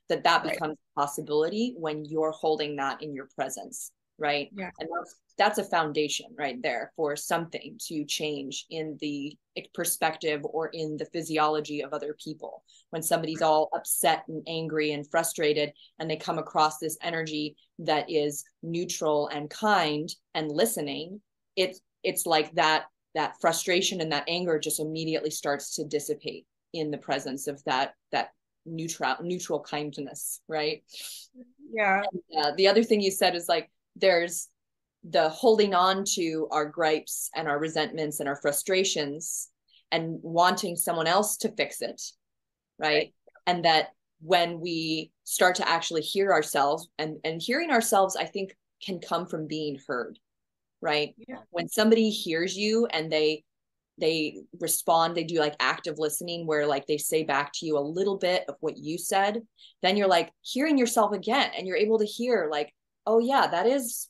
That Right. becomes a possibility when you're holding that in your presence, right? Yeah. And that's a foundation right there for something to change in the perspective or in the physiology of other people. When somebody's all upset and angry and frustrated, and they come across this energy that is neutral and kind and listening, it's like that frustration and that anger just immediately starts to dissipate in the presence of that neutral kindness, right? Yeah. And, the other thing you said is like there's the holding on to our gripes and our resentments and our frustrations and wanting someone else to fix it, right? And that when we start to actually hear ourselves, and hearing ourselves, I think, can come from being heard, right? Yeah. When somebody hears you and they respond, they do like active listening where like they say back to you a little bit of what you said, then you're like hearing yourself again, and you're able to hear like, oh yeah, that is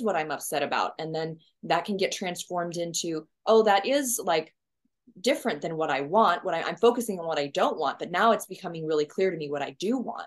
what I'm upset about. And then that can get transformed into, oh, that is like different than what I want. I'm focusing on what I don't want, but now it's becoming really clear to me what I do want.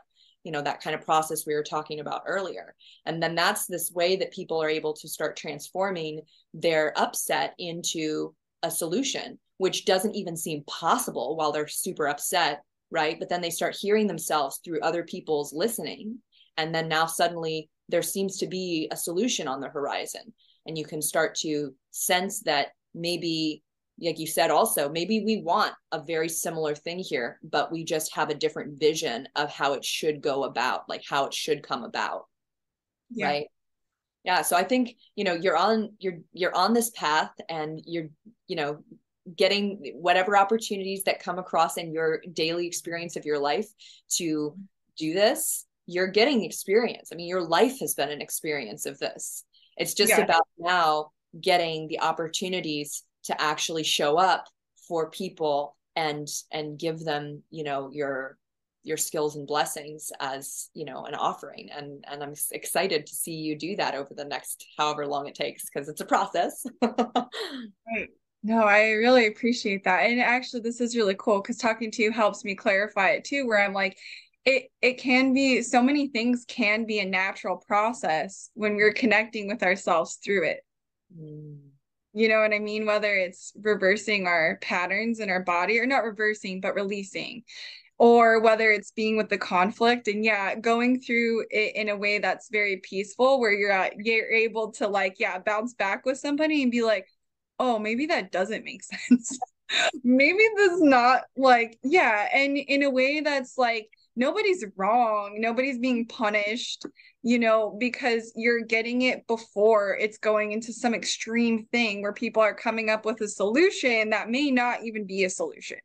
That kind of process we were talking about earlier. And then that's this way that people are able to start transforming their upset into a solution, which doesn't even seem possible while they're super upset, right? But then they start hearing themselves through other people's listening. And then now suddenly there seems to be a solution on the horizon. And you can start to sense that maybe, like you said, also, maybe we want a very similar thing here, but we just have a different vision of how it should go about, like how it should come about. Yeah. Right. Yeah. So I think, you're on this path, and you're, getting whatever opportunities that come across in your daily experience of your life to do this. You're getting experience. I mean, your life has been an experience of this. It's just about now getting the opportunities to actually show up for people and give them, your skills and blessings as, an offering. And I'm excited to see you do that over the next however long it takes, because it's a process. Right. No, I really appreciate that. And actually, this is really cool because talking to you helps me clarify it too, where I'm like, it can be, so many things can be a natural process when we're connecting with ourselves through it. You know what I mean? Whether it's reversing our patterns in our body, or not reversing, but releasing, or whether it's being with the conflict and going through it in a way that's very peaceful, where you're able to like, bounce back with somebody and be like, oh, maybe that doesn't make sense. Maybe this is not like, and in a way that's like, nobody's wrong, nobody's being punished, because you're getting it before it's going into some extreme thing where people are coming up with a solution that may not even be a solution.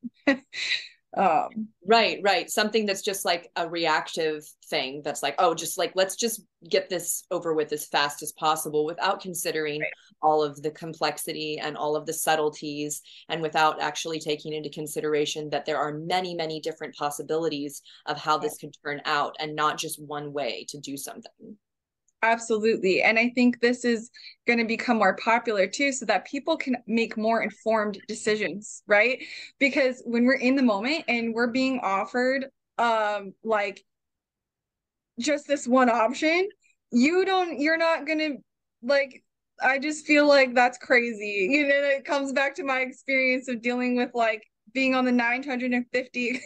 Right. Something that's just like a reactive thing that's like, oh, just like, let's just get this over with as fast as possible without considering all of the complexity and all of the subtleties, and without actually taking into consideration that there are many, many different possibilities of how this could turn out, and not just one way to do something. Absolutely. And I think this is going to become more popular too, so that people can make more informed decisions, right? Because when we're in the moment and we're being offered like just this one option, you're not going to like, I just feel like that's crazy. It comes back to my experience of dealing with like being on the 950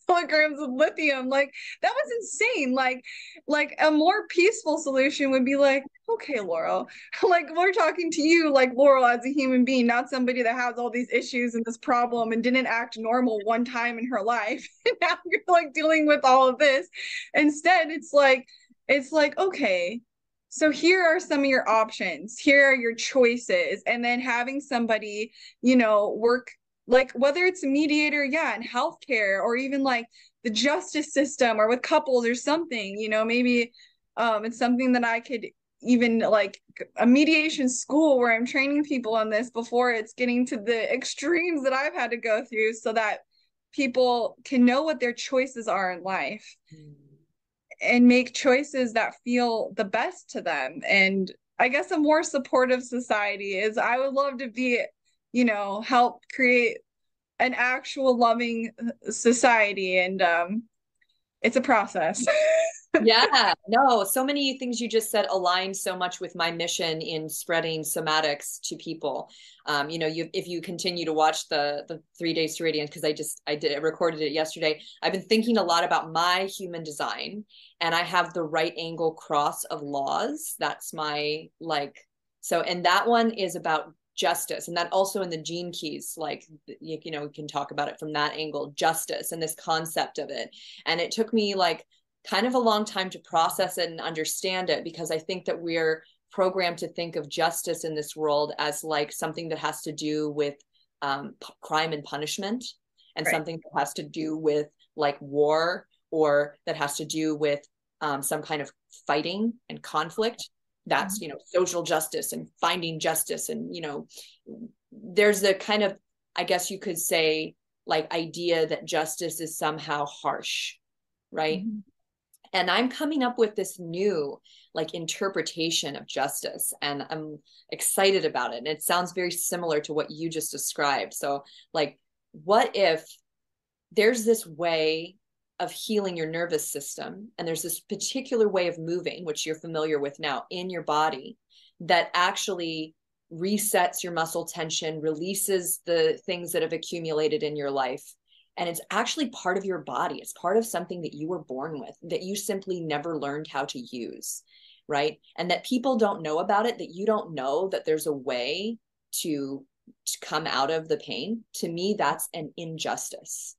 kilograms of lithium. Like that was insane. Like a more peaceful solution would be like, okay, Laurel, like we're talking to you like Laurel as a human being, not somebody that has all these issues and this problem and didn't act normal one time in her life. And now you're like dealing with all of this. Instead, it's like, okay, so here are some of your options. Here are your choices. And then having somebody, work, like whether it's a mediator, in healthcare, or even like the justice system, or with couples or something, maybe it's something that I could even like a mediation school where I'm training people on this before it's getting to the extremes that I've had to go through, so that people can know what their choices are in life and make choices that feel the best to them. And I guess a more supportive society is, I would love to be, help create an actual loving society. And it's a process. Yeah, no, so many things you just said align so much with my mission in spreading somatics to people. If you continue to watch the 3 Days to Radiance, because I recorded it yesterday, I've been thinking a lot about my human design, and I have the right angle cross of laws. That's my and that one is about justice, and that also in the gene keys, we can talk about it from that angle, justice and this concept of it. And it took me kind of a long time to process it and understand it, because I think that we're programmed to think of justice in this world as something that has to do with crime and punishment, and right, something that has to do with war, or that has to do with some kind of fighting and conflict. That's, social justice and finding justice. And, there's a kind of, I guess you could say, idea that justice is somehow harsh, right? Mm-hmm. And I'm coming up with this new interpretation of justice, and I'm excited about it. And it sounds very similar to what you just described. So what if there's this way of healing your nervous system, and there's this particular way of moving, which you're familiar with now, in your body, that actually resets your muscle tension, releases the things that have accumulated in your life. And it's actually part of your body. It's part of something that you were born with, that you simply never learned how to use, right? And that people don't know about it, that you don't know that there's a way to come out of the pain. To me, that's an injustice.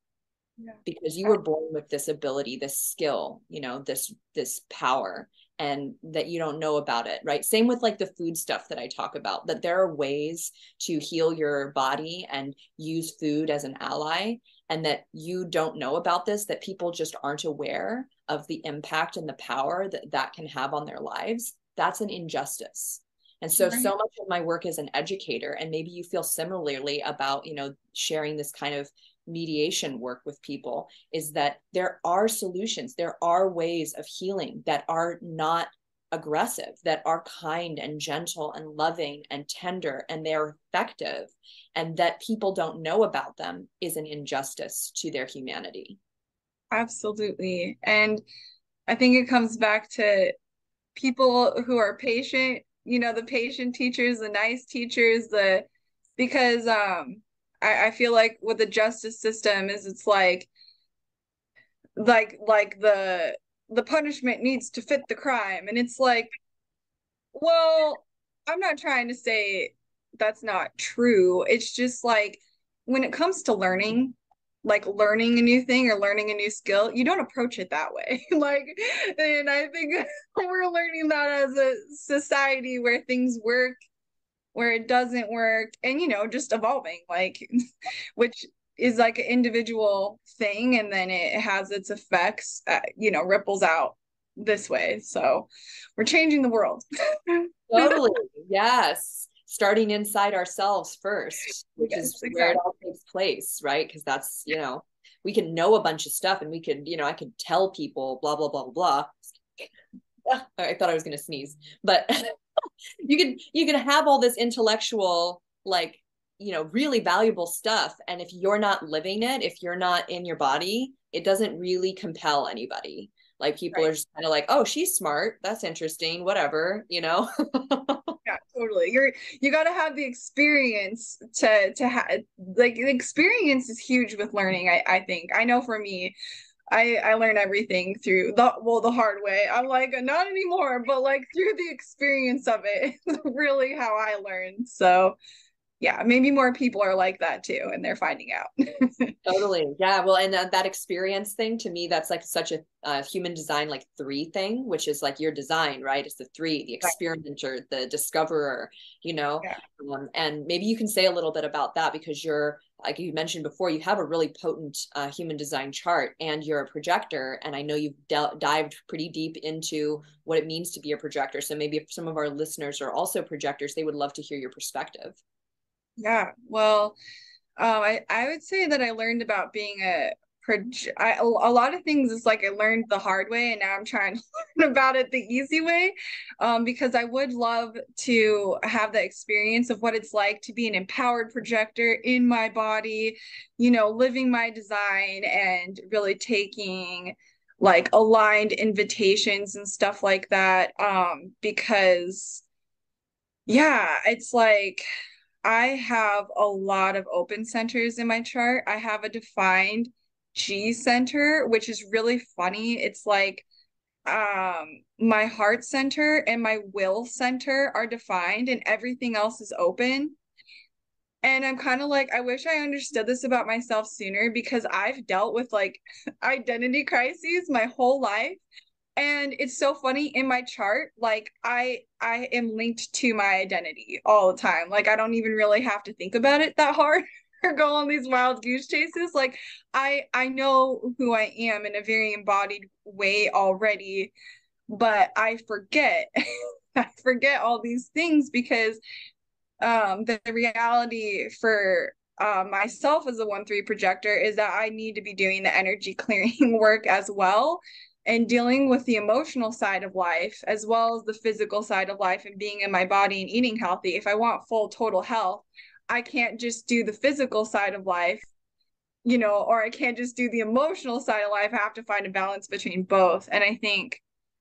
Yeah. Because you were born with this ability, this skill, this power, and that you don't know about it, right? Same with the food stuff that I talk about, that there are ways to heal your body and use food as an ally, and that you don't know about this, that people just aren't aware of the impact and the power that can have on their lives. That's an injustice. And so, right, so much of my work as an educator, and maybe you feel similarly about, sharing this kind of mediation work with people, is that there are solutions, there are ways of healing that are not aggressive, that are kind and gentle and loving and tender, and they're effective, and that people don't know about them is an injustice to their humanity. Absolutely. And I think it comes back to people who are patient, the patient teachers, the nice teachers, because I feel like with the justice system is, it's like the punishment needs to fit the crime. And it's well, I'm not trying to say that's not true. It's just when it comes to learning a new thing or learning a new skill, you don't approach it that way. And I think we're learning that as a society, where things work, where it doesn't work, and just evolving, which is an individual thing, and then it has its effects, ripples out this way. So we're changing the world. Totally. Yes. Starting inside ourselves first, which yes, is exactly where it all takes place, right? Because that's, we can know a bunch of stuff, and we could, I could tell people blah, blah, blah, blah. I thought I was going to sneeze, but you can have all this intellectual, really valuable stuff. And if you're not living it, if you're not in your body, it doesn't really compel anybody. People right, are just kind of oh, she's smart, that's interesting, whatever, Yeah, totally. You got to have the experience to have, the experience is huge with learning. I think, I know for me, I learn everything through the hard way. I'm not anymore, but through the experience of it is really how I learned. So yeah, maybe more people are like that too, and they're finding out. Totally. Yeah. Well, and that experience thing, to me, that's such a human design 3 thing, which is your design, right? It's the 3, the experimenter, the discoverer, Yeah. And maybe you can say a little bit about that, because you're like you mentioned before, you have a really potent human design chart, and you're a projector. And I know you've dived pretty deep into what it means to be a projector. So maybe if some of our listeners are also projectors, they would love to hear your perspective. Yeah, well, I would say that I learned about being a lot of things is like I learned the hard way, and now I'm trying to learn about it the easy way, because I would love to have the experience of what it's like to be an empowered projector in my body, living my design and really taking like aligned invitations and stuff like that, because yeah, it's like I have a lot of open centers in my chart. I have a defined G center, which is really funny. It's like my heart center and my will center are defined and everything else is open. And I'm kind of like, I wish I understood this about myself sooner, because I've dealt with like identity crises my whole life. And it's so funny in my chart, like I am linked to my identity all the time. Like I don't even really have to think about it that hard or go on these wild goose chases. Like I know who I am in a very embodied way already, but I forget I forget all these things because the reality for myself as a 1-3 projector is that I need to be doing the energy clearing work as well, and dealing with the emotional side of life as well as the physical side of life, and being in my body and eating healthy. If I want full total health, I can't just do the physical side of life, or I can't just do the emotional side of life. I have to find a balance between both. And I think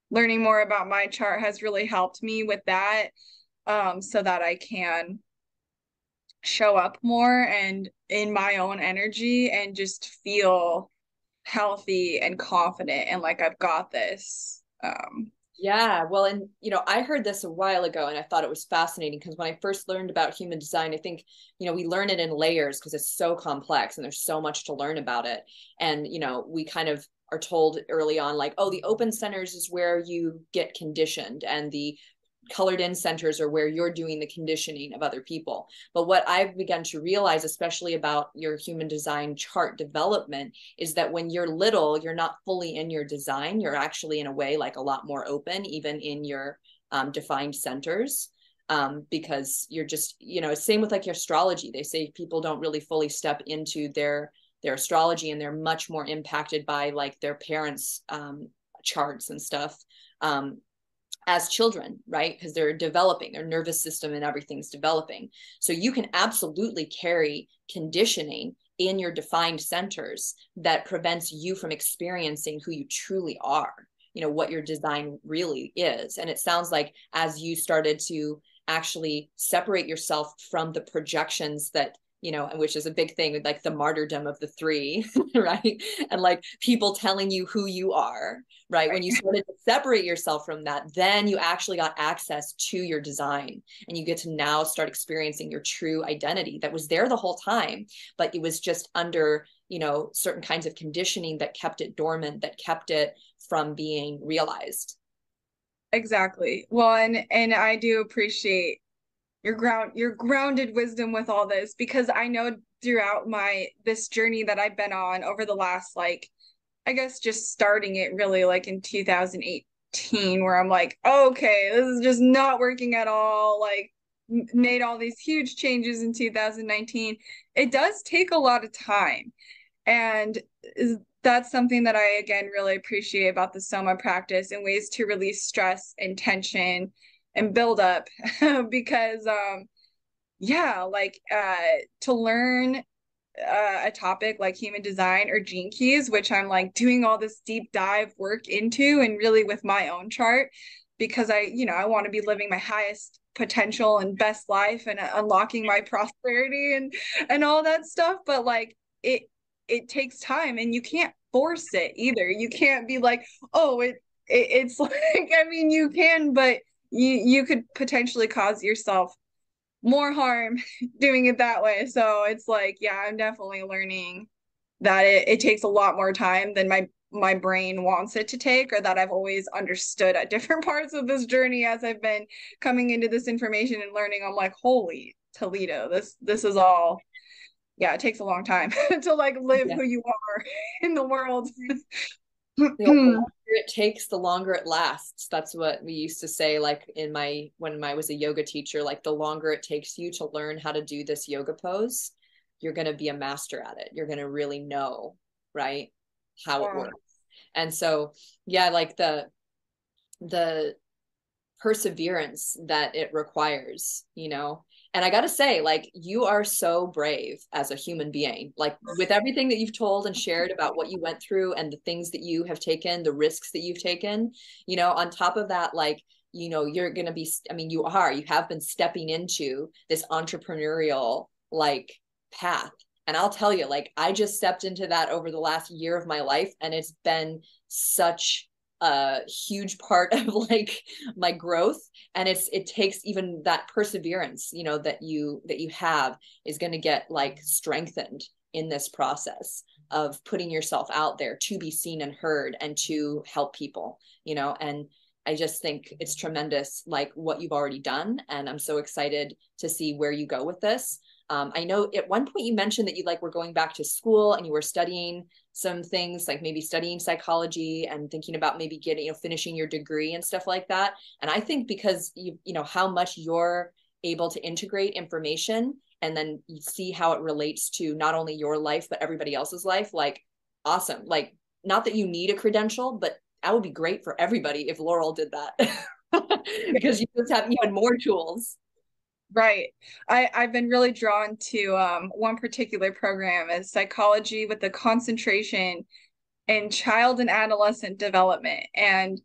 learning more about my chart has really helped me with that, so that I can show up more and in my own energy and just feel healthy and confident and like I've got this. Yeah, well, and I heard this a while ago, and I thought it was fascinating because when I first learned about human design, I think, we learn it in layers because it's so complex and there's so much to learn about it. And, we kind of are told early on, like, oh, the open centers is where you get conditioned, and the colored in centers are where you're doing the conditioning of other people. But what I've begun to realize, especially about your human design chart development, is that when you're little, you're not fully in your design. You're actually in a way like a lot more open, even in your defined centers. Because you're just, same with like your astrology. They say people don't really fully step into their astrology, and they're much more impacted by like their parents' charts and stuff. As children, right? Because they're developing, their nervous system and everything's developing. So you can absolutely carry conditioning in your defined centers that prevents you from experiencing who you truly are, what your design really is. And it sounds like as you started to actually separate yourself from the projections that, which is a big thing with like the martyrdom of the 3, right? And like people telling you who you are, right? When you started to separate yourself from that, then you actually got access to your design, and you get to now start experiencing your true identity that was there the whole time, but it was just under, certain kinds of conditioning that kept it dormant, that kept it from being realized. Exactly. Well, and I do appreciate your grounded wisdom with all this, because I know throughout this journey that I've been on over the last, like, I guess just starting it really like in 2018, where I'm like, okay, this is just not working at all. Like made all these huge changes in 2019. It does take a lot of time. And that's something that I, again, really appreciate about the Soma practice, and ways to release stress and tension and build up because yeah, like to learn a topic like human design or gene keys, which I'm like doing all this deep dive work into, and really with my own chart, because I want to be living my highest potential and best life, and unlocking my prosperity and all that stuff. But like it takes time, and you can't force it either. You can't be like, oh, it's like, I mean, you can, but you could potentially cause yourself more harm doing it that way. So it's like, yeah, I'm definitely learning that it takes a lot more time than my brain wants it to take, or that I've always understood at different parts of this journey as I've been coming into this information and learning. I'm like, holy Toledo, this is all yeah, it takes a long time to like live Yeah. who you are in the world. The longer it takes, the longer it lasts. That's what we used to say, like when I was a yoga teacher, like the longer it takes you to learn how to do this yoga pose, you're going to be a master at it. You're going to really know, right, how it Yeah. works. And so, yeah, like the perseverance that it requires, you know. And I got to say, like, you are so brave as a human being, like with everything that you've told and shared about what you went through and the things that you have taken, the risks that you've taken, you know, on top of that, like, you know, you're going to be, I mean, you have been stepping into this entrepreneurial like path. And I'll tell you, like, I just stepped into that over the last year of my life, and it's been such a huge part of like my growth. And it takes even that perseverance, you know, that you have is going to get like strengthened in this process of putting yourself out there to be seen and heard and to help people, you know. And I just think it's tremendous, like what you've already done, and I'm so excited to see where you go with this. I know at one point you mentioned that you like were going back to school and you were studying some things, like maybe studying psychology and thinking about maybe getting, you know, finishing your degree and stuff like that. And I think because you know how much you're able to integrate information and then you see how it relates to not only your life but everybody else's life, like awesome. Like, not that you need a credential, but that would be great for everybody if Laurel did that. Because you just have even more tools. Right. I've been really drawn to one particular program is psychology with a concentration in child and adolescent development. And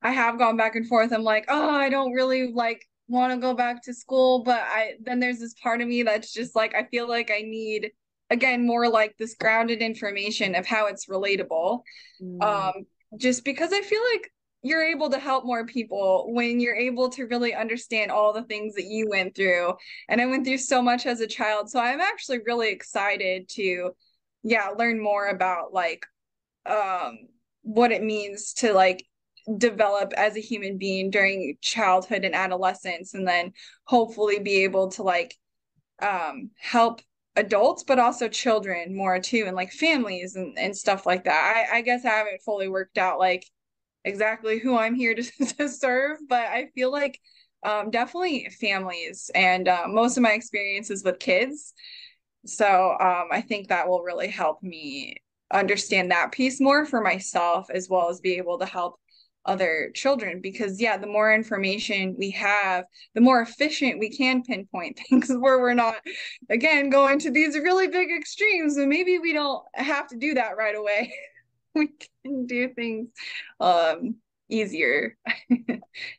I have gone back and forth. I'm like, oh, I don't really like want to go back to school, but I then there's this part of me that's just like I feel like I need again more like this grounded information of how it's relatable. Mm. Um, just because I feel like you're able to help more people when you're able to really understand all the things that you went through. And I went through so much as a child. So I'm actually really excited to, yeah, learn more about like um what it means to like develop as a human being during childhood and adolescence, and then hopefully be able to like help adults but also children more too, and like families and stuff like that. I guess I haven't fully worked out like exactly who I'm here to, to serve, but I feel like definitely families, and most of my experiences with kids. So I think that will really help me understand that piece more for myself, as well as be able to help other children. Because, yeah, the more information we have, the more efficient we can pinpoint things where we're not, again, going to these really big extremes. And maybe we don't have to do that right away. We can do things easier More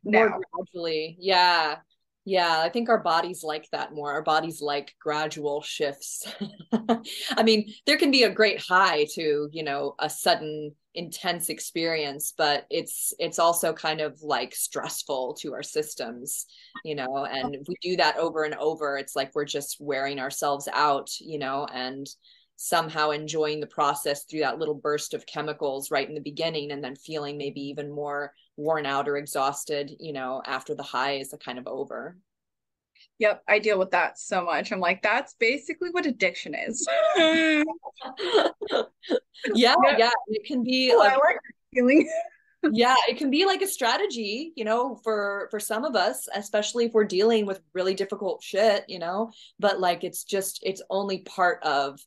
now. gradually. Yeah. Yeah, I think our bodies like that more. Our bodies like gradual shifts. I mean, there can be a great high to, you know, a sudden intense experience, but it's also kind of like stressful to our systems, you know, and if we do that over and over, it's like we're just wearing ourselves out, you know, and somehow enjoying the process through that little burst of chemicals right in the beginning, and then feeling maybe even more worn out or exhausted, you know, after the high is kind of over. Yep, I deal with that so much. I'm like, that's basically what addiction is. Yep. Yeah, yeah, it can be Oh, a I like that feeling. yeah, it can be like a strategy, you know, for some of us, especially if we're dealing with really difficult shit, you know, but like it's only part of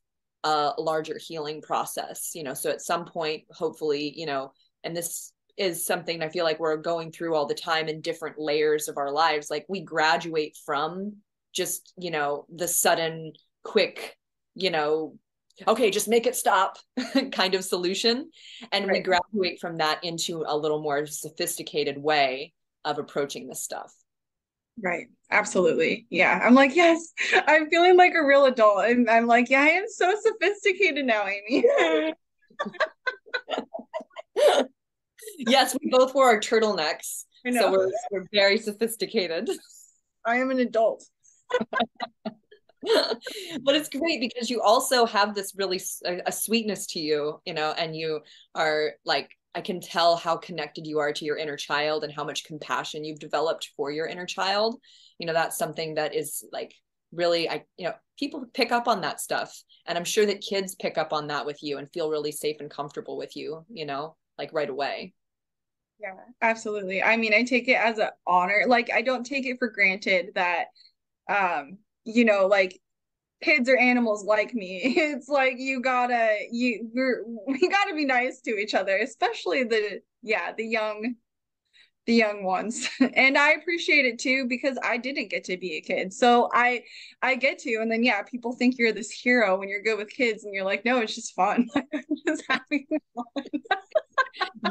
a larger healing process, you know. So at some point, hopefully, you know, and this is something I feel like we're going through all the time in different layers of our lives, like we graduate from just, you know, the sudden quick, you know, okay, just make it stop kind of solution. And we Right. graduate from that into a little more sophisticated way of approaching this stuff. Right. Absolutely. Yeah. I'm like, yes, I'm feeling like a real adult. And I'm like, yeah, I am so sophisticated now, Aimee. Yes, we both wore our turtlenecks. I So know. we're very sophisticated. I am an adult. But it's great because you also have this really a sweetness to you, you know, and you are like, I can tell how connected you are to your inner child and how much compassion you've developed for your inner child. You know, that's something that is like really, people pick up on that stuff. And I'm sure that kids pick up on that with you and feel really safe and comfortable with you, like right away. Yeah, absolutely. I mean, I take it as an honor. Like, I don't take it for granted that, like kids are animals like me. It's like we gotta be nice to each other, especially the young ones. And I appreciate it too, because I didn't get to be a kid. So I get to, and then people think you're this hero when you're good with kids, and you're like, no, it's just fun. I'm just having fun.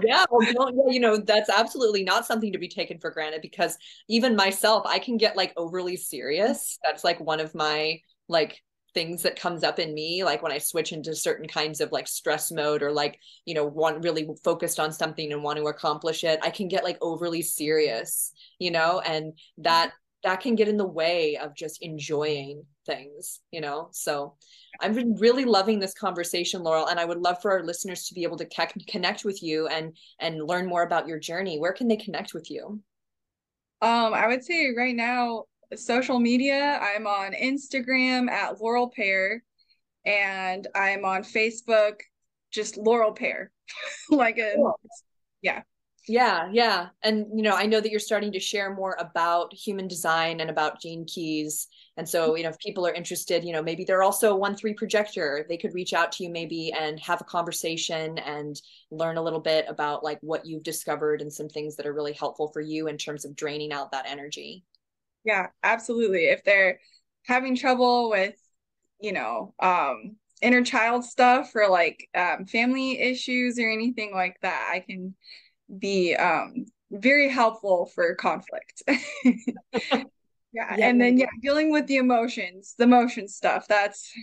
Yeah, well, that's absolutely not something to be taken for granted, because even myself, I can get like overly serious. That's like one of my like things that comes up in me, like when I switch into certain kinds of like stress mode, or like, want really focused on something and want to accomplish it, I can get like overly serious, and that can get in the way of just enjoying things, so I've been really loving this conversation, Laurel, and I would love for our listeners to be able to connect with you and learn more about your journey. Where can they connect with you? I would say right now, social media, I'm on Instagram at Laurel Pear, and I'm on Facebook, just Laurel Pear. Cool. Yeah. Yeah. And, I know that you're starting to share more about human design and about gene keys. And so, if people are interested, maybe they're also a 1-3 projector, they could reach out to you maybe and have a conversation and learn a little bit about like what you've discovered and some things that are really helpful for you in terms of draining out that energy. Yeah, absolutely. If they're having trouble with, inner child stuff, or like family issues or anything like that, I can be very helpful for conflict. Yeah. And then dealing with the emotion stuff, that's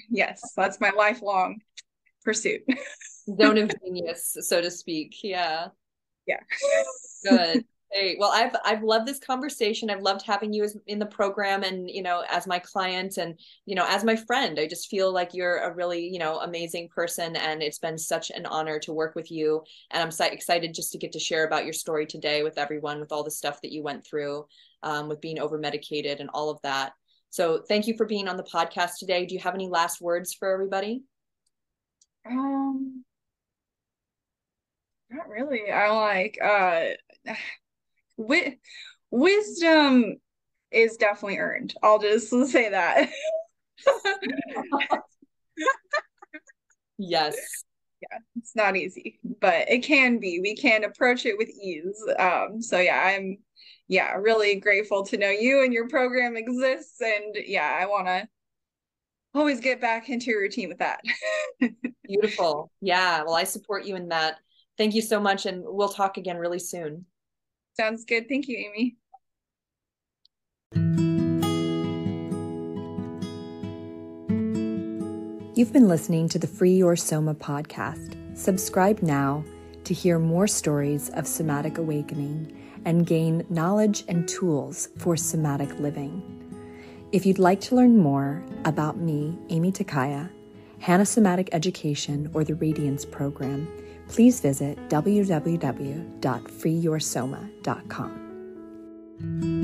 my lifelong pursuit. Zone of genius, so to speak. Yeah. Good. Hey, well, I've loved this conversation. I've loved having you in the program, and as my client, and as my friend. I just feel like you're a really amazing person, and it's been such an honor to work with you. And I'm so excited just to get to share about your story today with everyone, with all the stuff that you went through, with being over medicated and all of that. So thank you for being on the podcast today. Do you have any last words for everybody? Not really. I like wisdom is definitely earned. I'll just say that. Yes. Yeah, it's not easy, but it can be. We can approach it with ease. So I'm really grateful to know you and your program exists, and I want to always get back into your routine with that. Beautiful. Yeah, well, I support you in that. Thank you so much, and we'll talk again really soon. Sounds good. Thank you, Aimee. You've been listening to the Free Your Soma podcast. Subscribe now to hear more stories of somatic awakening and gain knowledge and tools for somatic living. If you'd like to learn more about me, Aimee Takaya, Hanna Somatic Education, or the Radiance program, please visit www.freeyoursoma.com.